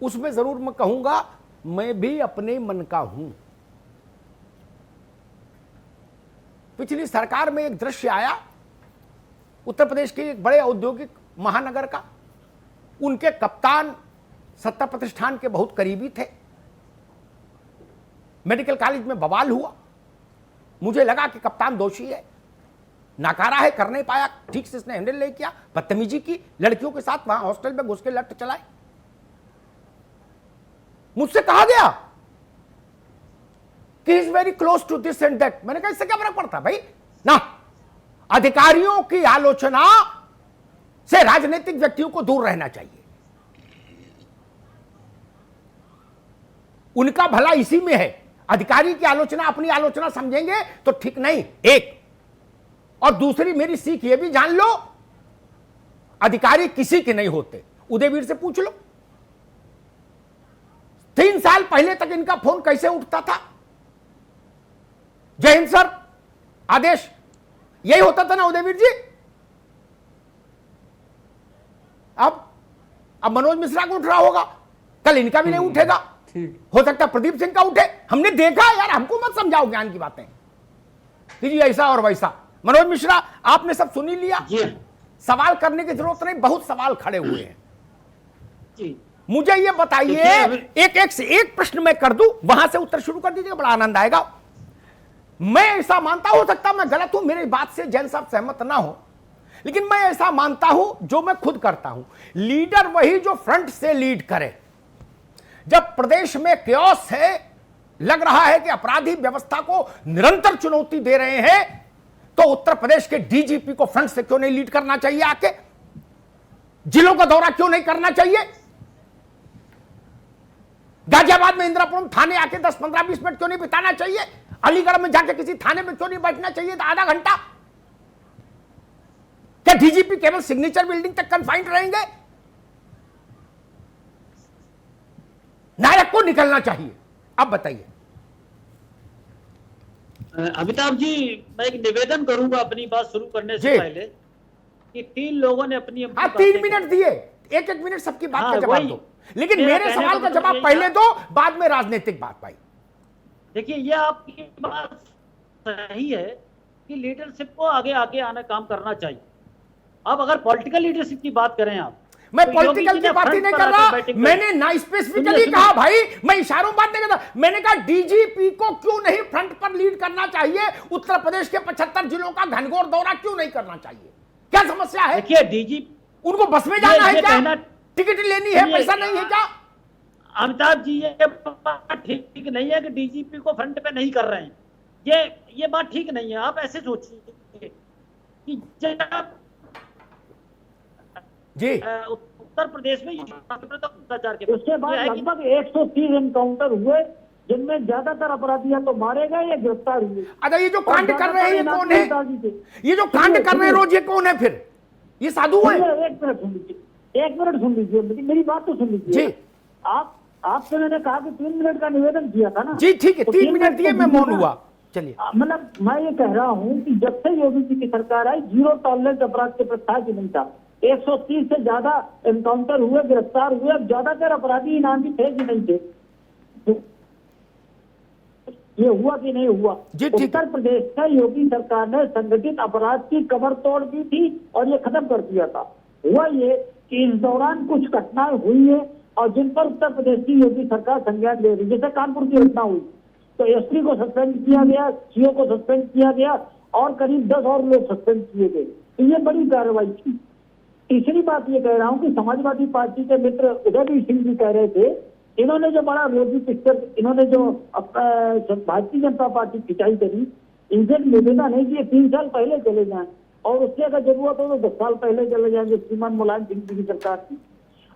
उसमें जरूर मैं कहूंगा, मैं भी अपने मन का हूं। पिछली सरकार में एक दृश्य आया, उत्तर प्रदेश के एक बड़े औद्योगिक महानगर का, उनके कप्तान सत्ता प्रतिष्ठान के बहुत करीबी थे। मेडिकल कॉलेज में बवाल हुआ, मुझे लगा कि कप्तान दोषी है, नाकारा है, कर नहीं पाया, ठीक से इसने हैंडल नहीं किया, बदतमीजी की, लड़कियों के साथ वहां हॉस्टल में घुस के लट चलाए। मुझसे कहा गया कि is very close to this and that. मैंने कहा इससे क्या फर्क पड़ता भाई ना, अधिकारियों की आलोचना से राजनीतिक व्यक्तियों को दूर रहना चाहिए, उनका भला इसी में है। अधिकारी की आलोचना अपनी आलोचना समझेंगे तो ठीक नहीं, एक। और दूसरी मेरी सीख यह भी जान लो, अधिकारी किसी के नहीं होते। उदयवीर से पूछ लो, 3 साल पहले तक इनका फोन कैसे उठता था? जय हिंद सर, आदेश, यही होता था ना उदयवीर जी? अब मनोज मिश्रा को उठ रहा होगा, कल इनका भी नहीं उठेगा, हो सकता प्रदीप सिंह का उठे। हमने देखा यार, हमको मत समझाओ ज्ञान की बातें कि जी ऐसा और वैसा। मनोज मिश्रा, आपने सब सुन ही लिया, सवाल करने की जरूरत नहीं, बहुत सवाल खड़े हुए हैं जी। मुझे ये बताइए, एक प्रश्न मैं कर दूं, वहां से उत्तर शुरू कर दीजिएगा, बड़ा आनंद आएगा। मैं ऐसा मानता, हो सकता मैं गलत हूं, मेरी बात से जैन साहब सहमत ना हो, लेकिन मैं ऐसा मानता हूं जो मैं खुद करता हूं, लीडर वही जो फ्रंट से लीड करे। जब प्रदेश में क्योस है, लग रहा है कि अपराधी व्यवस्था को निरंतर चुनौती दे रहे हैं, तो उत्तर प्रदेश के डीजीपी को फ्रंट से क्यों नहीं लीड करना चाहिए? आके जिलों का दौरा क्यों नहीं करना चाहिए? गाजियाबाद में इंदिरापुरम थाने आके 10, 15, 20 मिनट क्यों नहीं बिताना चाहिए? अलीगढ़ में जाके किसी थाने में क्यों नहीं बैठना चाहिए आधा घंटा? क्या डीजीपी केवल सिग्नेचर बिल्डिंग तक कन्फाइंड रहेंगे? नायक को निकलना चाहिए, अब बताइए। अमिताभ जी, मैं एक निवेदन करूंगा अपनी बात शुरू करने से जी। पहले कि 3 लोगों ने अपनी हाँ, 3 मिनट दिए, एक एक मिनट सबकी बात का जवाब दो, लेकिन मेरा मेरे कहने सवाल का का मतलब जवाब यही पहले था। दो, बाद में राजनीतिक बात भाई। देखिए, ये आपकी बात सही है कि लीडरशिप को आगे आगे आना काम करना चाहिए। अब अगर पॉलिटिकल लीडरशिप की बात करें आप, मैं तो योगी पॉलिटिकल जी की ने बात ही फ्रंट नहीं पर कर आकर रहा, बैटिंग मैंने करी। ना स्पेसिफिकली कहा भाई, मैं इशारों में बात नहीं करता। मैंने कहा डीजीपी को क्यों नहीं फ्रंट पर लीड करना चाहिए, उत्तर प्रदेश के 75 जिलों का घनघोर दौरा क्यों नहीं करना चाहिए, क्या समस्या है? देखिए, डीजी उनको बस में जाना है ये क्या, कहना- टिकट लेनी है, ये- पैसा नहीं है क्या? अमिताभ जी, ये बात ठीक नहीं है कि डीजीपी को फ्रंट पे नहीं कर रहे हैं। ये बात ठीक नहीं है। आप ऐसे सोचिए कि जब जी उत्तर प्रदेश में भ्रष्टाचार के उसके बाद लगभग 130 एनकाउंटर हुए, जिनमें ज्यादातर अपराधी या तो मारे गए या गिरफ्तार हुए। अच्छा, ये जो और कांड कर रहे हैं ये ज्यादातर कौन है? नेताजी थे। ये जो कांड कर रहे हैं रोज, ये कौन है फिर? ये साधु है? एक मिनट सुन लीजिए, एक मिनट सुन लीजिए, मेरी बात तो सुन लीजिए। जी। आपसे मैंने कहा कि 3 मिनट का निवेदन किया था ना। जी ठीक है, तो 3 मिनट दिए, मैं मौन ना। हुआ। चलिए, मतलब मैं ये कह रहा हूँ कि जब से योगी जी की सरकार आई, 0 टॉलरेंस अपराध के प्रस्ताव की नहीं था। 130 से ज्यादा एनकाउंटर हुए, गिरफ्तार हुए, अब ज्यादातर अपराधी इनामी थे कि नहीं थे? ये हुआ कि नहीं हुआ? जी, ठीक है। उत्तर प्रदेश में योगी सरकार ने संगठित अपराध की कमर तोड़ दी थी और ये खत्म कर दिया था। हुआ ये कि इस दौरान कुछ घटनाएं हुई है और जिन पर उत्तर प्रदेश की योगी सरकार संज्ञान ले रही, जैसे कानपुर की घटना हुई तो एसपी को सस्पेंड किया गया, सीओ को सस्पेंड किया गया और करीब 10 और लोग सस्पेंड किए गए। तो ये बड़ी कार्रवाई थी। तीसरी बात ये कह रहा हूँ कि समाजवादी पार्टी के मित्र उदयवीर सिंह जी कह रहे थे, इन्होंने जो बड़ा रोजी पिक्चर, इन्होंने जो भारतीय जनता पार्टी खिंचाई करी, इनसे निवेदन है कि ये 3 साल पहले चले जाएं और उससे अगर जरूरत हो तो 10 साल पहले चले जाएंगे, श्रीमान मुलायम सिंह जी की सरकार की।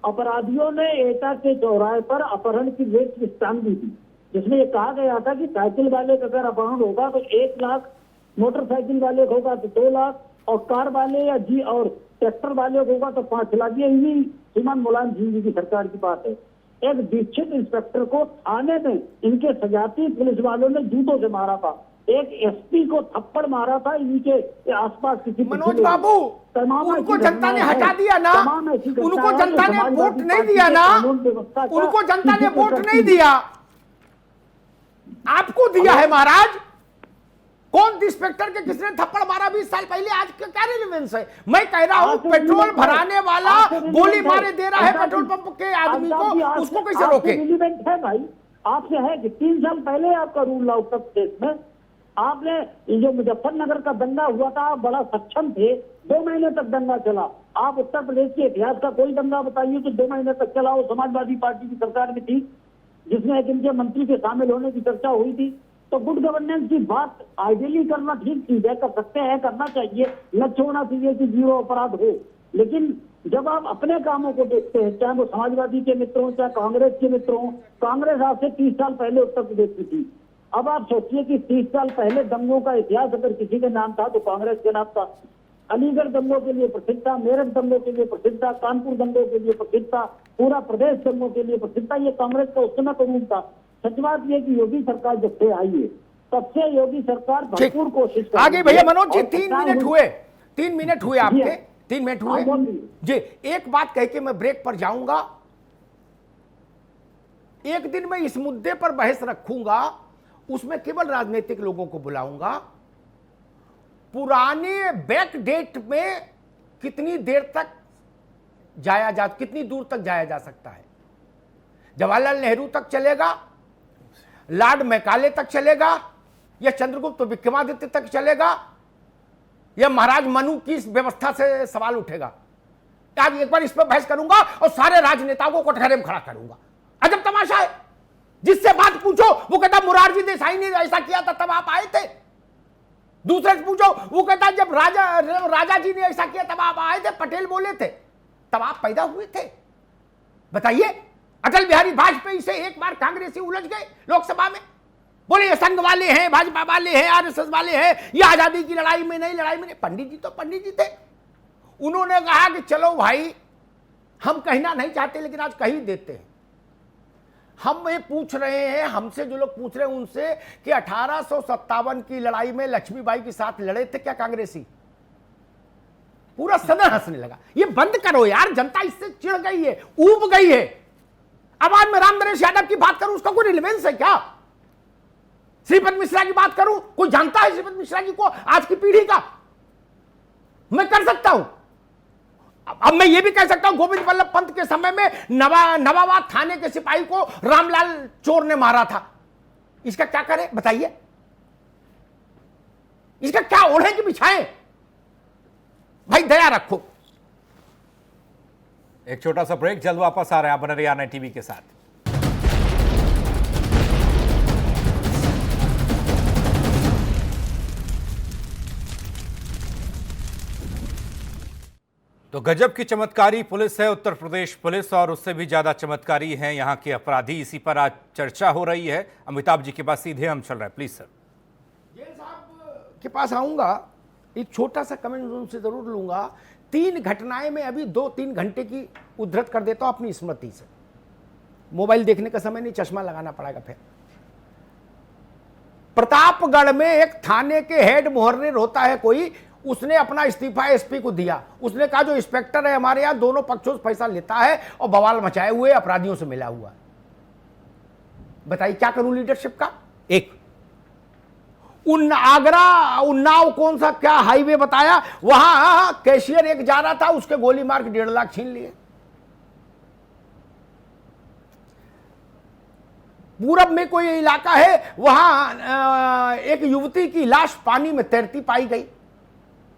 अपराधियों ने एटा के चौराहे पर अपहरण की रेट की स्टैम्प दी थी, जिसमें ये कहा गया था कि साइकिल वाले का अगर अपहरण होगा तो 1 लाख, मोटरसाइकिल वाले को होगा तो 2 लाख और कार वाले या जी और ट्रैक्टर वाले को होगा तो 5 लाख। ये श्रीमान मुलायम सिंह जी की सरकार की बात है। एक दीक्षित इंस्पेक्टर को थाने में इनके सजाती पुलिस वालों ने जूतों से मारा था। एक एसपी को थप्पड़ मारा था इनके आसपास किसी मनोज बाबू, उनको जनता ने हटा दिया ना, उनको जनता ने वोट नहीं दिया ना, उनको जनता ने वोट नहीं दिया, आपको दिया है महाराज। कौन इंस्पेक्टर के किसने थप्पड़ मारा 20 साल पहले, आज का क्या रिलेवेंस है? मैं कह रहा हूं पेट्रोल भराने वाला गोली मारे दे रहा है पेट्रोल पंप के आदमी को, उसको कैसे रोके? रिलीवेंट है भाई, आपसे है कि 3 साल पहले आपका रूल था उत्तर प्रदेश में। आपने ये जो मुजफ्फरनगर का दंगा हुआ था, आप बड़ा सक्षम थे, 2 महीने तक दंगा चला। आप उत्तर प्रदेश के इतिहास का कोई दंगा बताइए तो 2 महीने तक चला। वो समाजवादी पार्टी की सरकार में थी, जिसमें एक इनके मंत्री के शामिल होने की चर्चा हुई थी। तो गुड गवर्नेंस की बात आइडियली करना ठीक चीज है, कर सकते हैं, करना चाहिए, लक्ष्य होना चाहिए कि 0 अपराध हो। लेकिन जब आप अपने कामों को देखते हैं, चाहे वो समाजवादी के मित्र हों, चाहे कांग्रेस के मित्र हों, कांग्रेस आज से 30 साल पहले उत्तर प्रदेश की थी। अब आप सोचिए कि 30 साल पहले दंगों का इतिहास अगर किसी के नाम था तो कांग्रेस के नाम था। अलीगढ़ दंगों के लिए प्रसिद्ध था, मेरठ दंगों के लिए प्रसिद्ध था, कानपुर दंगों के लिए प्रसिद्ध था, पूरा प्रदेश दंगों के लिए प्रसिद्ध था। ये कांग्रेस का उस समय कानून था। सच बात यह कि योगी सरकार जब से आई है तब से योगी सरकार भरपूर कोशिश कर आगे भैया मनोज जी, 3 मिनट हुए, 3 मिनट हुए आपके, 3 मिनट हुए जी। एक बात कह के मैं ब्रेक पर जाऊंगा। एक दिन मैं इस मुद्दे पर बहस रखूंगा, उसमें केवल राजनीतिक लोगों को बुलाऊंगा। पुराने बैक डेट में कितनी देर तक कितनी दूर तक जाया जा सकता है? जवाहरलाल नेहरू तक चलेगा, लॉर्ड मैकाले तक चलेगा, या चंद्रगुप्त विक्रमादित्य तक चलेगा, या महाराज मनु की इस व्यवस्था से सवाल उठेगा? आज एक बार इस पर बहस करूंगा और सारे राजनेताओं को कटघरे में खड़ा करूंगा। अजब तमाशा है, जिससे बात पूछो वो कहता मुरारजी देसाई ने ऐसा किया था तब आप आए थे। दूसरे से पूछो वो कहता जब राजा जी ने ऐसा किया तब आप आए थे, पटेल बोले थे तब आप पैदा हुए थे। बताइए, अटल बिहारी वाजपेयी से एक बार कांग्रेसी उलझ गए लोकसभा में, बोले ये संघ वाले हैं, भाजपा वाले हैं, आरएसएस वाले हैं, ये आजादी की लड़ाई में नहीं। पंडित जी तो पंडित जी थे, उन्होंने कहा कि चलो भाई हम कहना नहीं चाहते लेकिन आज कह ही देते हैं। हम ये पूछ रहे हैं, हमसे जो लोग पूछ रहे हैं उनसे कि 1857 की लड़ाई में लक्ष्मीबाई के साथ लड़े थे क्या कांग्रेसी? पूरा सदन हंसने लगा। ये बंद करो यार, जनता इससे चिढ़ गई है, ऊब गई है। अब आज मैं रामनरेश यादव की बात करूं, उसका कोई रिलेवेंस है क्या? श्रीपद मिश्रा की बात करूं, कोई जानता है श्रीपद मिश्रा जी को आज की पीढ़ी का? मैं कर सकता हूं। अब मैं ये भी कह सकता हूं गोविंद वल्लभ पंत के समय में नवाबाद थाने के सिपाही को रामलाल चोर ने मारा था। इसका क्या करे बताइए? इसका क्या ओढ़े कि बिछाएं? भाई दया रखो। एक छोटा सा ब्रेक, जल्द वापस आ रहे हैं। आप बने रहिए R9 टीवी के साथ। तो गजब की चमत्कारी पुलिस है उत्तर प्रदेश पुलिस, और उससे भी ज्यादा चमत्कारी हैं यहाँ के अपराधी। इसी पर आज चर्चा हो रही है। अमिताभ जी के पास सीधे हम चल रहे हैं, प्लीज सर। जैन साहब के पास आऊंगा, एक छोटा सा कमेंट उनसे जरूर लूंगा। 3 घटनाएं में अभी 2-3 घंटे की उद्धृत कर देता हूं अपनी स्मृति से। मोबाइल देखने का समय नहीं, चश्मा लगाना पड़ेगा फिर। प्रतापगढ़ में एक थाने के हेड मुहर्रिर होता है कोई, उसने अपना इस्तीफा एसपी को दिया। उसने कहा जो इंस्पेक्टर है हमारे यहां दोनों पक्षों से पैसा लेता है और बवाल मचाए हुए अपराधियों से मिला हुआ है। बताइए क्या करूं लीडरशिप का? एक आगरा उन्नाव कौन सा क्या हाईवे बताया, वहां कैशियर एक जा रहा था, उसके गोली मार के 1.5 लाख छीन लिए। पूरब में कोई इलाका है, वहां एक युवती की लाश पानी में तैरती पाई गई,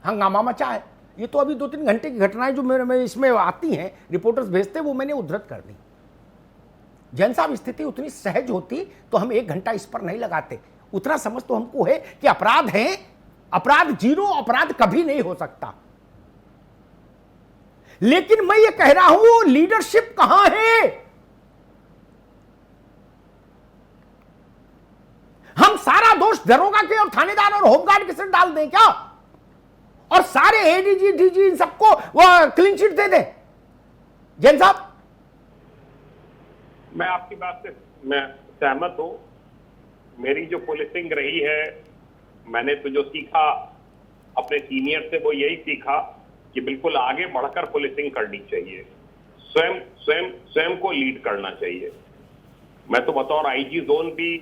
हंगामा मचा है। ये तो अभी 2-3 घंटे की घटनाएं जो मेरे इसमें आती हैं, रिपोर्टर्स भेजते हैं, वो मैंने उद्धृत कर दी। जैन साहब स्थिति उतनी सहज होती तो हम 1 घंटा इस पर नहीं लगाते। उतना समझ तो हमको है कि अपराध है, अपराध जीरो, अपराध कभी नहीं हो सकता। लेकिन मैं ये कह रहा हूं लीडरशिप कहां है? हम सारा दोष दरोगा के और थानेदार और होमगार्ड के सिर डाल दें क्या? और सारे एडीजी डीजी इन सबको वो क्लीन चिट दे दें? जैन साहब, मैं आपकी बात से मैं सहमत हूं। मेरी जो पुलिसिंग रही है, मैंने तो जो सीखा अपने सीनियर से वो यही सीखा कि बिल्कुल आगे बढ़कर पुलिसिंग करनी चाहिए, स्वयं को लीड करना चाहिए। मैं तो बतौर आईजी जोन भी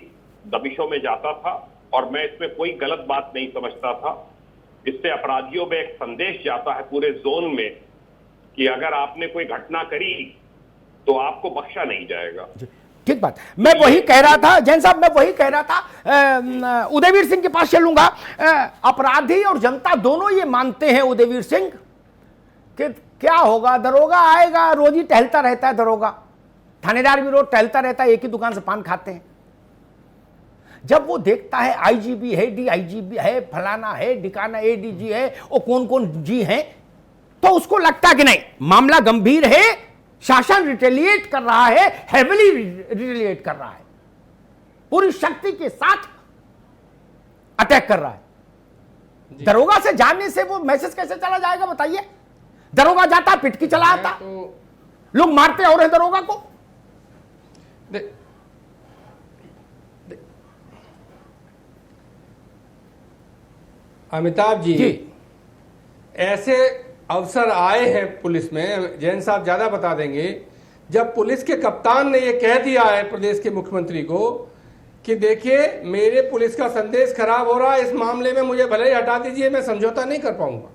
दबिशों में जाता था और मैं इसमें कोई गलत बात नहीं समझता था। इससे अपराधियों में एक संदेश जाता है पूरे जोन में कि अगर आपने कोई घटना करी तो आपको बख्शा नहीं जाएगा। ठीक बात। मैं वही कह रहा था जैन साहब, मैं वही कह रहा था। उदयवीर सिंह के पास चलूंगा। अपराधी और जनता दोनों ये मानते हैं उदयवीर सिंह कि क्या होगा, दरोगा आएगा, रोज ही टहलता रहता है दरोगा, थानेदार भी रोज टहलता रहता है, एक ही दुकान से पान खाते हैं। जब वो देखता है आईजीबी है, डीआईजीबी है, फलाना है, डिकाना एडीजी है, और कौन कौन जी हैं, तो उसको लगता है कि नहीं मामला गंभीर है, शासन रिटेलिएट कर रहा है, हेविली रिटेलिएट कर रहा है, पूरी शक्ति के साथ अटैक कर रहा है। दरोगा से जानने से वो मैसेज कैसे चला जाएगा बताइए? दरोगा जाता पिटकी चला आता, तो लोग मारते और है दरोगा को। अमिताभ जी, ऐसे अवसर आए हैं पुलिस में, जैन साहब ज्यादा बता देंगे, जब पुलिस के कप्तान ने यह कह दिया है प्रदेश के मुख्यमंत्री को कि देखिए मेरे पुलिस का संदेश खराब हो रहा है, इस मामले में मुझे भले ही हटा दीजिए, मैं समझौता नहीं कर पाऊंगा।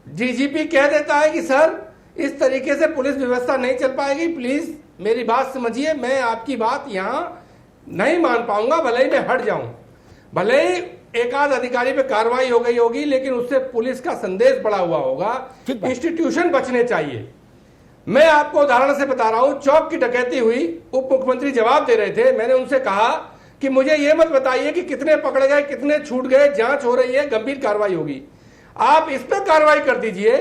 डीजीपी कह देता है कि सर इस तरीके से पुलिस व्यवस्था नहीं चल पाएगी, प्लीज मेरी बात समझिए, मैं आपकी बात यहां नहीं मान पाऊंगा, भले ही मैं हट जाऊं, भले ही एक आध अधिकारी पे कार्रवाई हो गई होगी, लेकिन उससे पुलिस का संदेश बड़ा हुआ होगा, इंस्टीट्यूशन बचने चाहिए। मैं आपको उदाहरण से बता रहा हूं, चौक की डकैती हुई, उप मुख्यमंत्री जवाब दे रहे थे, मैंने उनसे कहा कि मुझे यह मत बताइए कि कितने पकड़े गए, कितने छूट गए, जांच हो रही है, गंभीर कार्रवाई होगी, आप इस पर कार्रवाई कर दीजिए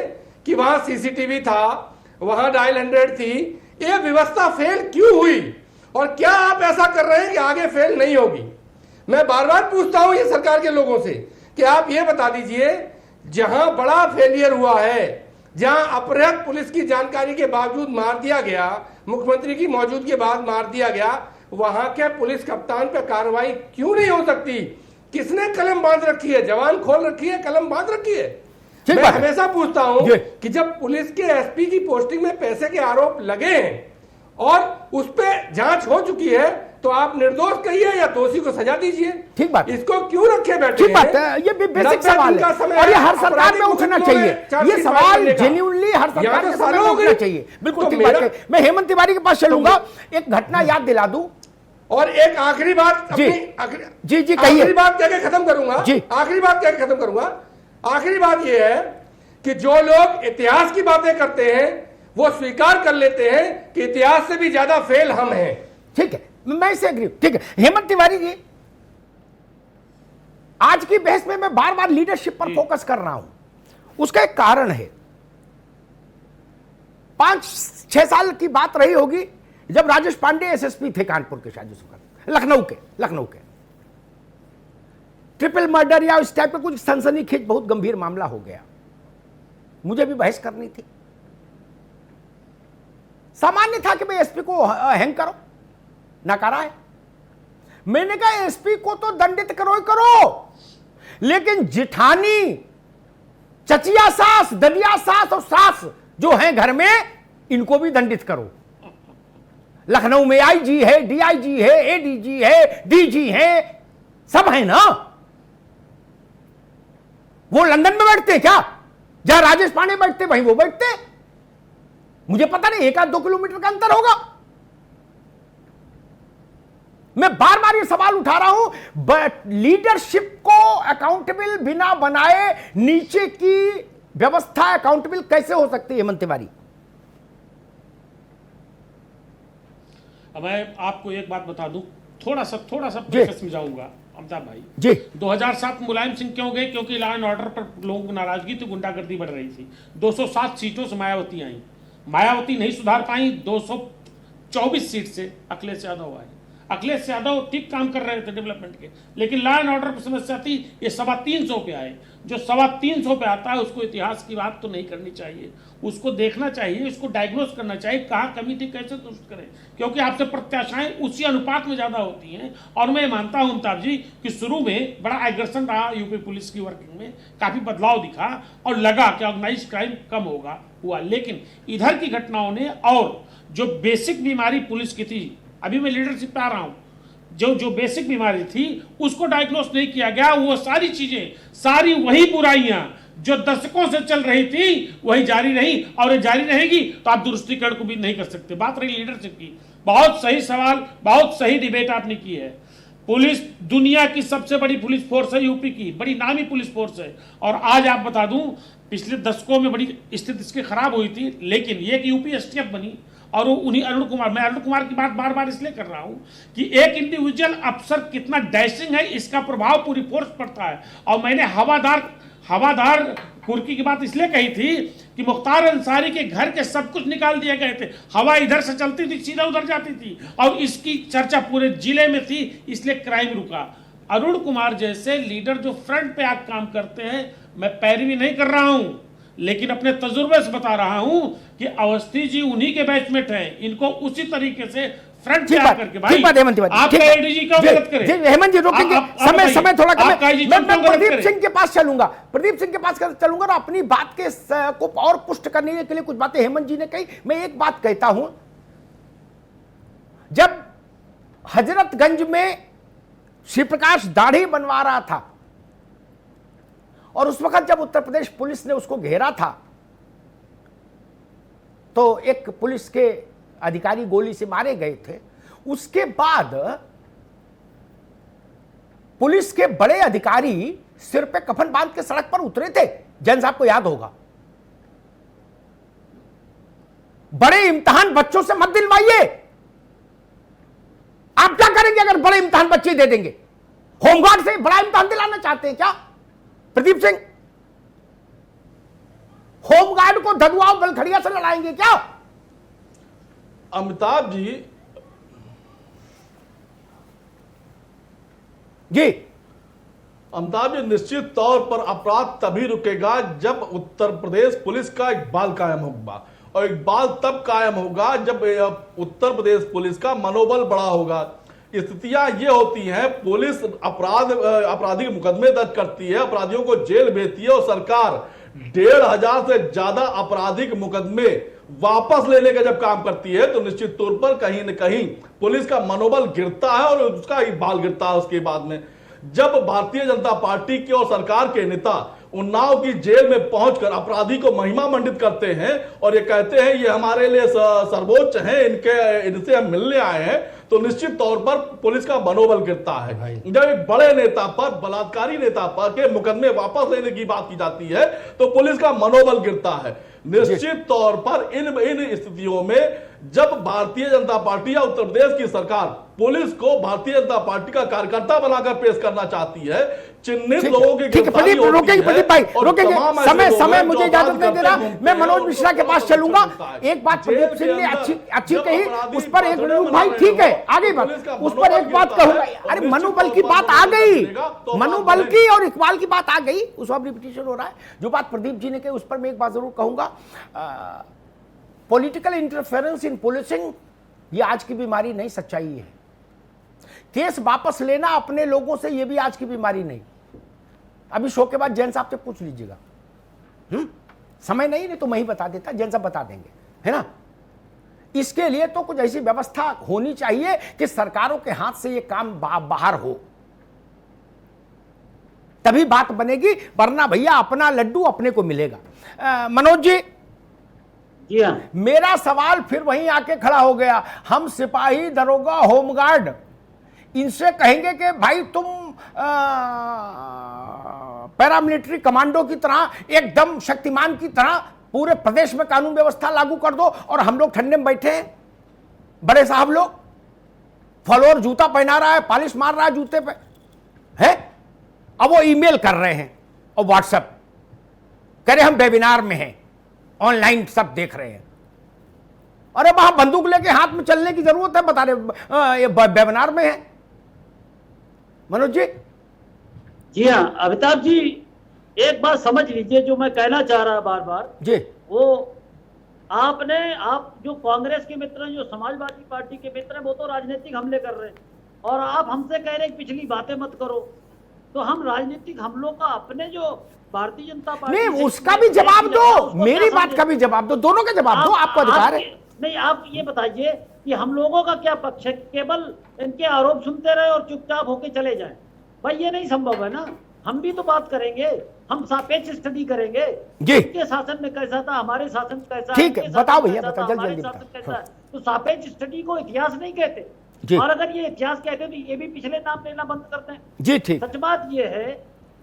कि वहां सीसीटीवी था, वहां डायल 100 थी, यह व्यवस्था फेल क्यों हुई और क्या आप ऐसा कर रहे हैं कि आगे फेल नहीं होगी। मैं बार बार पूछता हूं ये सरकार के लोगों से कि आप ये बता दीजिए, जहां बड़ा फेलियर हुआ है जहां अपहृत पुलिस की जानकारी के बावजूद मार दिया गया, मुख्यमंत्री की मौजूदगी के बाद मार दिया गया, वहां के पुलिस कप्तान पे कार्रवाई क्यों नहीं हो सकती? किसने कलम बांध रखी है? जवान खोल रखी है, कलम बांध रखी है? मैं हमेशा पूछता हूं कि जब पुलिस के एसपी की पोस्टिंग में पैसे के आरोप लगे हैं और उस पर जांच हो चुकी है, तो आप निर्दोष कहिए या दोषी को सजा दीजिए। ठीक बात, इसको क्यों रखे बैठे? ठीक बात है, ये भी बेसिक सवाल है और ये हर सरकार में उठना चाहिए। ये सवाल जेन्युइनली हर सरकार के सामने उठना चाहिए। बिल्कुल ठीक बात है। मैं हेमंत तिवारी के पास चलूंगा, एक घटना याद दिला दूं और एक आखिरी बात जी जी कहिए। आखिरी बात कह के खत्म करूंगा जी, आखिरी बात कह के खत्म करूंगा। आखिरी बात यह है कि जो लोग इतिहास की बातें करते हैं वो स्वीकार कर लेते हैं कि इतिहास से भी ज्यादा फेल हम हैं। ठीक है, मैं इसे एग्री। ठीक है हेमंत तिवारी जी, आज की बहस में मैं बार बार लीडरशिप पर फोकस कर रहा हूं, उसका एक कारण है। 5-6 साल की बात रही होगी जब राजेश पांडे एसएसपी थे कानपुर के, शादी सुकर लखनऊ के ट्रिपल मर्डर या इस टाइप का कुछ सनसनीखेज बहुत गंभीर मामला हो गया। मुझे भी बहस करनी थी, सामान्य था कि मैं एसपी को हैंग करो, नकारा है। मैंने कहा एसपी को तो दंडित करो ही करो, लेकिन जिठानी, चचिया सास, दलिया सास और सास जो हैं घर में, इनको भी दंडित करो। लखनऊ में आईजी है, डीआईजी है, एडीजी है, डीजी है, सब है ना। वो लंदन में बैठते क्या? जहां राजेश पांडे बैठते वहीं वो बैठते। मुझे पता नहीं 1-2 किलोमीटर का अंतर होगा। मैं बार बार ये सवाल उठा रहा हूं, बट लीडरशिप को अकाउंटेबल बिना बनाए नीचे की व्यवस्था अकाउंटेबल कैसे हो सकती है? हेमंत तिवारी, मैं आपको एक बात बता दूं, थोड़ा सा प्रोसेस में जाऊंगा अमिताभ भाई जी। 2007 में मुलायम सिंह क्यों गए? क्योंकि लॉ एंड ऑर्डर पर लोगों की नाराजगी थी, गुंडागर्दी बढ़ रही थी। 207 सीटों से मायावती आई, मायावती नहीं सुधार पाई, 224 सीट से अखिलेश यादव आए। अखिलेश यादव ठीक काम कर रहे थे डेवलपमेंट के, लेकिन लॉ एंड ऑर्डर पर समस्या थी, ये 325 पे आए। जो 325 पे आता है उसको इतिहास की बात तो नहीं करनी चाहिए, उसको देखना चाहिए, उसको डायग्नोस करना चाहिए, कहाँ कमी थी, कैसे दुरुस्त करें, क्योंकि आपसे प्रत्याशाएं उसी अनुपात में ज्यादा होती हैं। और मैं मानता हूं अमिताभ जी कि शुरू में बड़ा एग्रेशन रहा यूपी पुलिस की वर्किंग में, काफी बदलाव दिखा और लगा कि ऑर्गेनाइज क्राइम कम हुआ, लेकिन इधर की घटनाओं ने और जो बेसिक बीमारी पुलिस की थी, अभी मैं लीडरशिप पे आ रहा हूं, जो बेसिक बीमारी थी उसको डायग्नोस नहीं किया गया। वो सारी चीजें, सारी वही बुराइयां जो दशकों से चल रही थी वही जारी रही और ये जारी रहेगी, तो आप दुरुस्तीकरण को भी नहीं कर सकते। बात रही लीडरशिप की, बहुत सही सवाल, बहुत सही डिबेट आपने की है। पुलिस दुनिया की सबसे बड़ी पुलिस फोर्स है, यूपी की बड़ी नामी पुलिस फोर्स है। और आज आप बता दूं, पिछले दशकों में बड़ी स्थिति इसकी खराब हुई थी, लेकिन ये कि यूपी एसटीएफ बनी और वो उन्हीं अरुण कुमार, मैं अरुण कुमार की बात बार बार इसलिए कर रहा हूं कि एक इंडिविजुअल अफसर कितना डैशिंग है, इसका प्रभाव पूरी फोर्स पड़ता है। और मैंने हवादार कुर्की की बात इसलिए कही थी कि मुख्तार अंसारी के घर के सब कुछ निकाल दिए गए थे, हवा इधर से चलती थी सीधा उधर जाती थी, और इसकी चर्चा पूरे जिले में थी, इसलिए क्राइम रुका। अरुण कुमार जैसे लीडर जो फ्रंट पे आकर काम करते हैं, मैं पैरवी नहीं कर रहा हूं, लेकिन अपने तजुर्बे से बता रहा हूं कि अवस्थी जी उन्हीं के बैचमेट हैं, इनको उसी तरीके से फ्रंट पे आकर के भाई आप एडीजी का मदद करें। हेमंत जी रोकेंगे, समय थोड़ा कम है। मैं प्रदीप सिंह के पास चलूंगा, और अपनी बात के को और पुष्ट करने के लिए कुछ बातें हेमंत जी ने कही। मैं एक बात कहता हूं, जब हजरतगंज में श्री प्रकाश दाढ़ी बनवा रहा था और उस वक्त जब उत्तर प्रदेश पुलिस ने उसको घेरा था, तो एक पुलिस के अधिकारी गोली से मारे गए थे। उसके बाद पुलिस के बड़े अधिकारी सिर पे कफन बांध के सड़क पर उतरे थे, जैन साहब को याद होगा। बड़े इम्तिहान बच्चों से मत दिलवाइए। आप क्या करेंगे अगर बड़े इम्तिहान बच्चे दे देंगे? होमगार्ड से बड़ा इम्तिहान दिलाना चाहते हैं क्या प्रदीप सिंह? होमगार्ड को धदुआव बलखड़िया से लड़ाएंगे क्या? अमिताभ जी, अमिताभ जी, निश्चित तौर पर अपराध तभी रुकेगा जब उत्तर प्रदेश पुलिस का इकबाल कायम होगा, और इकबाल तब कायम होगा जब उत्तर प्रदेश पुलिस का मनोबल बड़ा होगा। स्थितियां ये होती हैं, पुलिस आपराधिक मुकदमे दर्ज करती है, अपराधियों को जेल भेजती है, और सरकार 1500 से ज्यादा आपराधिक मुकदमे वापस लेने का जब काम करती है, तो निश्चित तौर पर कहीं न कहीं पुलिस का मनोबल गिरता है और उसका इकबाल गिरता है। उसके बाद में जब भारतीय जनता पार्टी के और सरकार के नेता उन्नाव की जेल में पहुंचकर अपराधी को महिमा मंडित करते हैं और ये कहते हैं ये हमारे लिए सर्वोच्च हैं, इनसे हम मिलने आए हैं, तो निश्चित तौर पर पुलिस का मनोबल गिरता है। जब एक बड़े नेता पर, बलात्कारी नेता पर के मुकदमे वापस लेने की बात की जाती है तो पुलिस का मनोबल गिरता है। निश्चित तौर पर इन स्थितियों में जब भारतीय जनता पार्टी या उत्तर प्रदेश की सरकार पुलिस को भारतीय जनता पार्टी का कार्यकर्ता बनाकर पेश करना चाहती है, चिन्हित लोगों की गिरफ्तारी होती है, प्रदीप भाई और रोकेंगे, तमाम ऐसे लोग समय हैं मुझे जो इजाजत नहीं दे रहा। अपराध मैं मनोज करते मिश्रा के हैं, पास उनको चलूंगा। होता है। एक बात प्रदीप सिंह ने अच्छी जब कही, अपराधी उस पर एक बड़े बना भाई रहे ठीक है, हो, आगे पुलिस बात, का उस पर एक मनोबल बात गिरता कहूंगा। है, और अरे निश्चित मनोबल की तौर पर बात आ गई, गिरेगा, तो मनोबल की और इकबाल की बात आ गई, उस पर रिपीटिशन हो रहा है। जो बात प्रदीप जी ने कही उस पर मैं एक बात जरूर कहूंगा, पॉलिटिकल इंटरफेरेंस इन पुलिसिंग ये आज की बीमारी नहीं, सच्चाई है। केस वापस लेना अपने लोगों से, ये भी आज की बीमारी नहीं। अभी शो के बाद जैन साहब से पूछ लीजिएगा, समय नहीं तो मैं ही बता देता, जैन साहब बता देंगे, है ना। इसके लिए तो कुछ ऐसी व्यवस्था होनी चाहिए कि सरकारों के हाथ से ये काम बाहर हो, तभी बात बनेगी, वरना भैया अपना लड्डू अपने को मिलेगा। मनोज जी, मेरा सवाल फिर वहीं आके खड़ा हो गया। हम सिपाही, दरोगा, होमगार्ड इनसे कहेंगे कि भाई तुम पैरामिलिट्री कमांडो की तरह, एकदम शक्तिमान की तरह पूरे प्रदेश में कानून व्यवस्था लागू कर दो, और हम लोग ठंडे में बैठे हैं। बड़े साहब लोग फलोर जूता पहना रहा है, पॉलिश मार रहा है जूते पे, है, अब वो ईमेल कर रहे हैं और व्हाट्सएप कह रहे हम वेबिनार में हैं, ऑनलाइन सब देख रहे हैं। अरे वहां बंदूक लेके हाथ में चलने की जरूरत है, बता रहे ये वेबिनार में है। मनोज जी। जी हाँ अमिताभ जी, एक बात समझ लीजिए जो मैं कहना चाह रहा बार बार जी, वो आप जो कांग्रेस के मित्र हैं, जो समाजवादी पार्टी के मित्र हैं, वो तो राजनीतिक हमले कर रहे हैं, और आप हमसे कह रहे हैं पिछली बातें मत करो। तो हम राजनीतिक हमलों का अपने जो भारतीय जनता पार्टी नहीं, उसका भी जवाब दो, मेरी बात का भी जवाब दो, दोनों का जवाब दो, आपको अधिकार है। नहीं, आप ये बताइए कि हम लोगों का क्या पक्ष है, केवल इनके आरोप सुनते रहे और चुपचाप होके चले जाएं? भाई ये नहीं संभव है ना। हम भी तो बात करेंगे, हम सापेक्ष स्टडी करेंगे जी। इनके शासन में कैसा था, हमारे शासन में कैसा, ठीक है, बताओ भैया, बताओ हमारे जल्दी शासन कैसा है। बताओ। तो सापेक्ष स्टडी को इतिहास नहीं कहते, और अगर ये इतिहास कहते तो ये भी पिछले नाम लेना बंद करते हैं जी। ठीक, सच बात ये है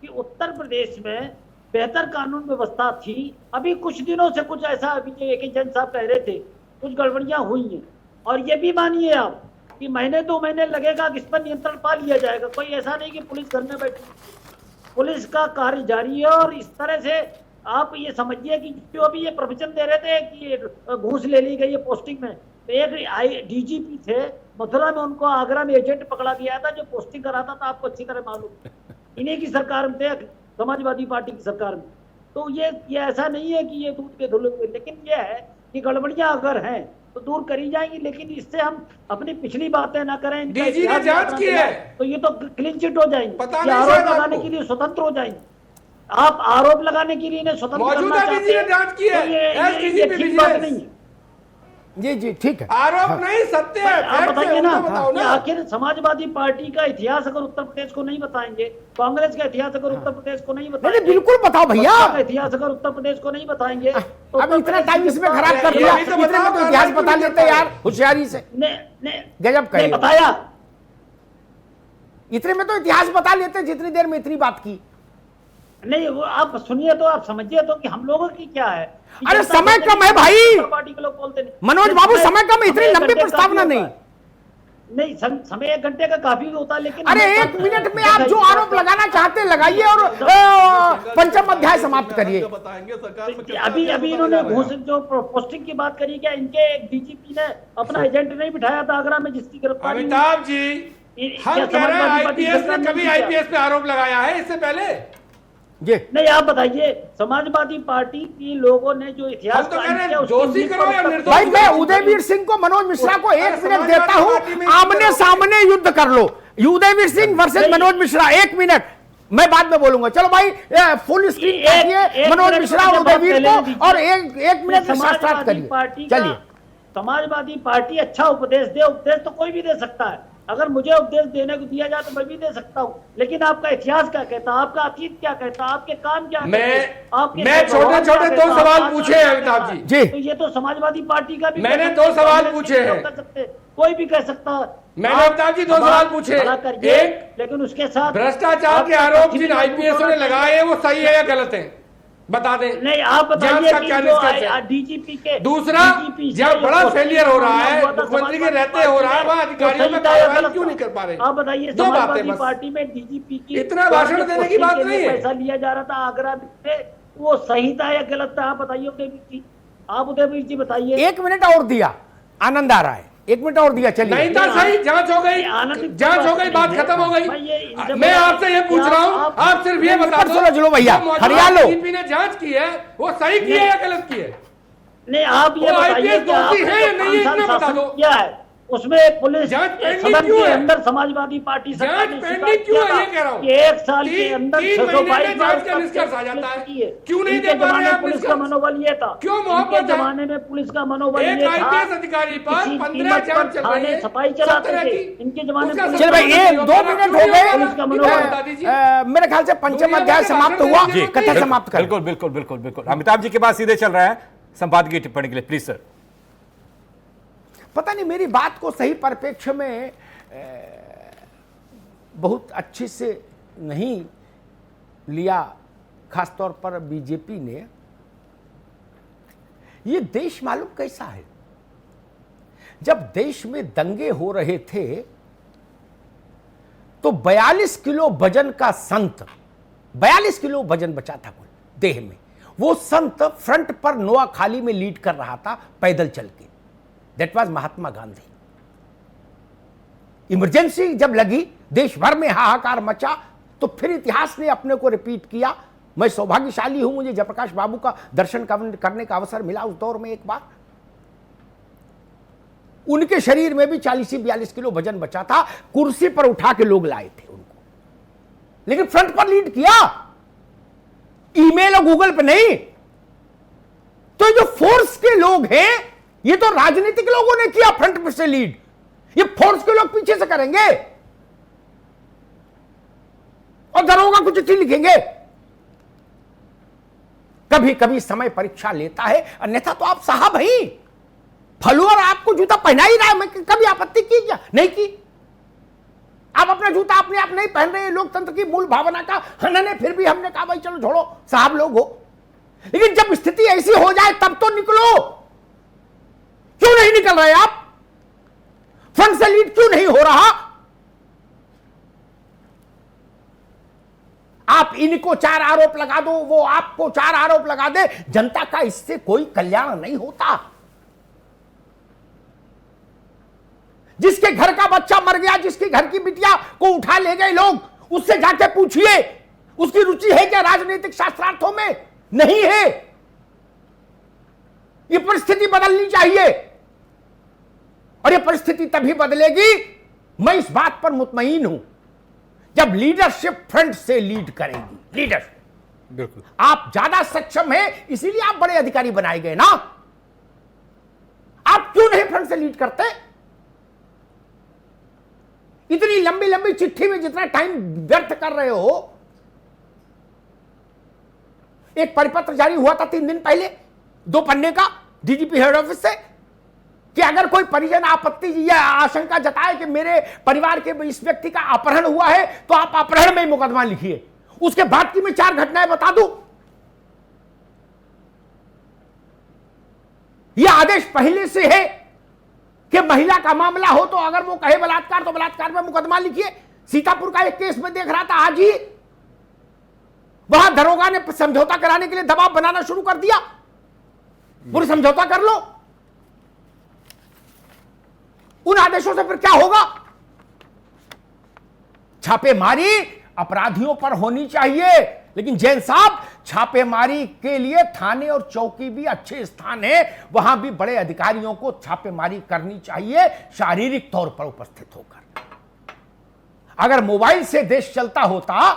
कि उत्तर प्रदेश में बेहतर कानून व्यवस्था थी। अभी कुछ दिनों से कुछ ऐसा, अभी एक जैन साहब कह रहे थे कुछ गड़बड़ियां हुई हैं, और ये भी मानिए आप कि महीने 2 महीने लगेगा कि इस पर नियंत्रण पा लिया जाएगा। कोई ऐसा नहीं कि पुलिस घर में बैठी, पुलिस का कार्य जारी है। और इस तरह से आप ये समझिए कि जो अभी ये प्रवचन दे रहे थे कि घूस ले ली गई है पोस्टिंग में, तो एक डीजीपी थे मथुरा में, उनको आगरा में एजेंट पकड़ा गया था जो पोस्टिंग कराता था, आपको अच्छी तरह मालूम, इन्हीं की सरकार में थे, समाजवादी पार्टी की सरकार में। तो ये ऐसा नहीं है कि ये दूध के धुले हुए, लेकिन ये है कि गड़बड़ियां अगर हैं तो दूर करी जाएंगी, लेकिन इससे हम अपनी पिछली बातें ना करें। डीजी ने जांच की है तो ये तो क्लीन चिट हो जाएंगे, पता नहीं आरोप शायद लगाने आपको। के लिए स्वतंत्र हो जाएंगे। आप आरोप लगाने के लिए इन्हें स्वतंत्र करना मौजूदा चाहते डीजी ने हैं, जांच की है, तो ये एसडीजीपी ठीक बात विजिलेंस। नहीं है। जी जी, ठीक है। आरोप नहीं, सत्य है, आप फैक्ट है, बताइए ना, उनको बताओ कि ना। आखिर समाजवादी पार्टी का इतिहास अगर उत्तर प्रदेश को नहीं बताएंगे, कांग्रेस का इतिहास अगर उत्तर प्रदेश को नहीं नहीं बताएंगे, बिल्कुल बताओ भैया। बसपा का इतिहास अगर उत्तर प्रदेश को नहीं बताएंगे, तो अब उत्तर इतना प्रदेश टाइम की इसमें जनता- खराब कर ये दिया, भी तो इतने में बताओ, तो इतिहास कांग्रेस बता की लेते जनता यार, है। होशियारी से। ने गजब कहे बताया, इतने में तो इतिहास बता लेते, जितनी देर में इतनी बात की। नहीं वो आप सुनिए तो आप समझिए तो कि हम लोगों की क्या है। कि अरे जनता समय पार्टी कम है भाई। पार्टी के लोग बोलते नहीं। मनोज बाबू, समय कम है, इतनी समय लंबी घंटे प्रस्तावना काफी नहीं। होता है। नहीं समय 1 घंटे का काफी होता है, लेकिन अरे हमें 1 मिनट में आप जो आरोप लगाना चाहते लगाइए और पंचम अध्याय समाप्त करिए। बताएंगे सरकार में अभी इन्होंने घूस जो पोस्टिंग की बात करी, क्या इनके एक डीजीपी ने अपना एजेंट नहीं बिठाया था आगरा में जिसकी गिरफ्तारी हुई? अमिताभ जी, हम कह रहे हैं आईपीएस ने कभी आईपीएस पे आरोप लगाया है इससे पहले? जी नहीं, आप बताइए, समाजवादी पार्टी के लोगों ने जो इतिहास हम तो कह रहे कायम हैं किया, उसकी दोषी नींव करो पर या तक- निर्दोष भाई, मैं करो। उदयवीर सिंह को, मनोज मिश्रा को 1 मिनट समाजवादी देता पार्टी में हूं, आमने सामने युद्ध कर लो। उदयवीर सिंह वर्सेस मनोज मिश्रा, 1 मिनट, मैं बाद में बोलूंगा। चलो भाई, फुल स्क्रीन काटिए मनोज मिनट मिश्रा मुझे और बात उदयवीर पहले को, दीजिए। और एक मिनट में समाजवादी शास्त्रार्थ करिए। पार्टी का- चलिए, समाजवादी पार्टी अच्छा उपदेश दे, उपदेश तो कोई भी दे सकता है। अगर मुझे उपदेश देने को दिया जाए तो मैं भी दे सकता हूँ, लेकिन आपका इतिहास क्या कहता है, आपका अतीत क्या कहता है, आपके काम क्या कहते हैं, आपके मैं स्वभाव छोटे-छोटे क्या दो कहता है, सवाल आपका पूछे आचरण हैं क्या अमिताभ कहता है। जी। तो ये तो समाजवादी पार्टी का भी मैंने कह दो सकते हैं, सवाल कांग्रेस पूछे के भी हैं। कर सकते हैं, कोई भी कह सकता है। मैंने आप अमिताभ जी दो सवाल सवाल पूछे। खड़ा करिए, एक, लेकिन उसके साथ भ्रष्टाचार के आरोप जिन आईपीएसओ ने लगाए हैं वो सही है या गलत है, बता दें। नहीं, आप बताइए जांच का कि क्या जो निष्कर्ष है? डीजीपी के दूसरा, DGP जहाँ से बड़ा जो फेलियर हो रहा है, हुआ था मुख्यमंत्री के समाजवादी रहते हो रहा है, पार्टी वहाँ में, अधिकारियों तो में सही था या कार्रवाई गलत क्यों था? नहीं कर पा रहे? आप बताइए, दो बातें समाजवादी बस। पार्टी में डीजीपी की इतना भाषण देने की बात नहीं है। पैसा लिया जा रहा था आगरा में, वो सही था या गलत था? आप बताइए उदयवीर जी, आप उदयवीर जी बताइए। 1 मिनट और दिया, आनंद आ रहा है, 1 मिनट और दिया। चलिए, नहीं था सही, जांच हो गई, जांच हो गई, बात खत्म हो गई। मैं आपसे ये पूछ रहा हूँ, आप सिर्फ ये बता दो, समझ लो भैया, जो मौजूदा हरियाणा डीजीपी ने जांच की है वो सही की है या गलत की है? नहीं, आप ये वो बताइए IPS कि आपने दोषी है या जो नहीं है, 5 साल इतना बता शासन दो। किया है, उसमें पुलिस जांच पेंडिंग सदन क्यों के है? अंदर समाजवादी पार्टी सरकार जांच ने पेंडिंग स्वीकार क्यों किया है, ये था कह रहा हूं। कि 1 साल के अंदर 3 महीने 622 में जांच का निष्कर्ष आ जाता है। की है। क्यों नहीं इनके दे पा रहे जमाने आप पुलिस का निष्कर्ष? मनोबल ये था, क्यों मोहब्बत इनके है? जमाने में पुलिस का मनोबल एक ये था, आईपीएस अधिकारी पर किसी 15 कीमत पर जांच चल रही थाने है, सफाई सब चलाते तरह थे। की। इनके जमाने उसका में चल भाई, सब 2 मिनट हो पुलिस का मनोबल बता गए। मेरे ख्याल से पंचम अध्याय समाप्त हुआ, जी, कथा समाप्त कर। बिल्कुल बिल्कुल बिल्कुल बिल्कुल। अमिताभ जी के पास सीधे चल रहा है संपादकीय टिप्पणी के लिए, प्लीज सर। पता नहीं मेरी बात को सही परिप्रेक्ष्य में बहुत अच्छे से नहीं लिया, खासतौर पर बीजेपी ने। ये देश मालूम कैसा है, जब देश में दंगे हो रहे थे तो 42 किलो वजन का संत, 42 किलो वजन बचा था कुल देह में, वो संत फ्रंट पर नोआखाली में लीड कर रहा था पैदल चल के। That was Mahatma Gandhi. Emergency जब लगी, देश भर में हाहाकार मचा, तो फिर इतिहास ने अपने को रिपीट किया। मैं सौभाग्यशाली हूं, मुझे जयप्रकाश बाबू का दर्शन करने का अवसर मिला उस दौर में एक बार। उनके शरीर में भी 40-42 किलो वजन बचा था, कुर्सी पर उठा के लोग लाए थे उनको, लेकिन फ्रंट पर लीड किया, ईमेल और गूगल पे नहीं। तो जो फोर्स के लोग हैं, ये तो राजनीतिक लोगों ने किया फ्रंट पर से लीड, ये फोर्स के लोग पीछे से करेंगे और दरोगा को चिट्ठी लिखेंगे। कभी कभी समय परीक्षा लेता है, अन्यथा तो आप साहब ही, फॉलोअर आपको जूता पहना ही रहा है। मैं कभी आपत्ति की क्या? नहीं की। आप अपना जूता अपने आप नहीं पहन रहे, लोकतंत्र की मूल भावना का हनन है, फिर भी हमने कहा भाई चलो छोड़ो, साहब लोग हो। लेकिन जब स्थिति ऐसी हो जाए तब तो निकलो। क्यों नहीं निकल रहे आप? फ्रंट से लीड क्यों नहीं हो रहा? आप इनको 4 आरोप लगा दो, वो आपको 4 आरोप लगा दे, जनता का इससे कोई कल्याण नहीं होता। जिसके घर का बच्चा मर गया, जिसके घर की बिटिया को उठा ले गए लोग, उससे जाके पूछिए उसकी रुचि है क्या राजनीतिक शास्त्रार्थों में? नहीं है। ये परिस्थिति बदलनी चाहिए, और ये परिस्थिति तभी बदलेगी, मैं इस बात पर मुतमईन हूं, जब लीडरशिप फ्रंट से लीड करेगी। लीडरशिप बिल्कुल। आप ज्यादा सक्षम हैं, इसीलिए आप बड़े अधिकारी बनाए गए ना। आप क्यों नहीं फ्रंट से लीड करते? इतनी लंबी लंबी चिट्ठी में जितना टाइम व्यर्थ कर रहे हो। एक परिपत्र जारी हुआ था 3 दिन पहले, 2 पन्ने का, डीजीपी हेड ऑफिस से, कि अगर कोई परिजन आपत्ति या आशंका जताए कि मेरे परिवार के इस व्यक्ति का अपहरण हुआ है, तो आप अपहरण में ही मुकदमा लिखिए। उसके बाद की मैं 4 घटनाएं बता दूं। यह आदेश पहले से है कि महिला का मामला हो तो अगर वो कहे बलात्कार, तो बलात्कार में मुकदमा लिखिए। सीतापुर का एक केस में देख रहा था आज ही, वहां दरोगा ने समझौता कराने के लिए दबाव बनाना शुरू कर दिया, पूरी समझौता कर लो। उन आदेशों से फिर क्या होगा? छापेमारी अपराधियों पर होनी चाहिए, लेकिन जैन साहब छापेमारी के लिए थाने और चौकी भी अच्छे स्थान है, वहां भी बड़े अधिकारियों को छापेमारी करनी चाहिए शारीरिक तौर पर उपस्थित होकर। अगर मोबाइल से देश चलता होता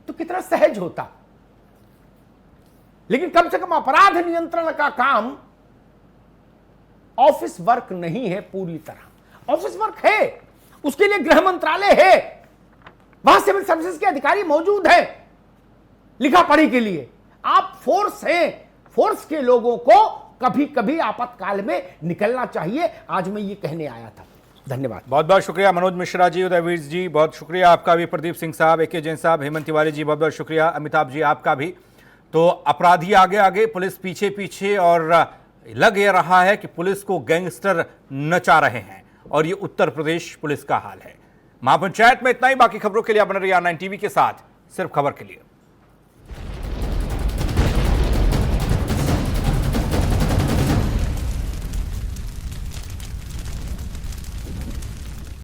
तो कितना सहज होता, लेकिन कम से कम अपराध नियंत्रण का काम ऑफिस वर्क नहीं है पूरी तरह। ऑफिस वर्क है, उसके लिए गृह मंत्रालय है, वहां सिविल सर्विसेज के अधिकारी मौजूद हैं लिखा पढ़ी के लिए। आप फोर्स हैं, फोर्स के लोगों को कभी कभी आपातकाल में निकलना चाहिए। आज मैं ये कहने आया था। धन्यवाद। बहुत बहुत शुक्रिया मनोज मिश्रा जी, उदयवीर जी बहुत शुक्रिया आपका भी, प्रदीप सिंह साहब, AK जैन साहब, हेमंत तिवारी जी बहुत बहुत शुक्रिया, अमिताभ जी आपका भी। तो अपराधी आगे आगे, पुलिस पीछे पीछे, और लग ये रहा है कि पुलिस को गैंगस्टर नचा रहे हैं, और ये उत्तर प्रदेश पुलिस का हाल है। महापंचायत में इतना ही। बाकी खबरों के लिए बने रहिए R9 TV के साथ, सिर्फ खबर के लिए।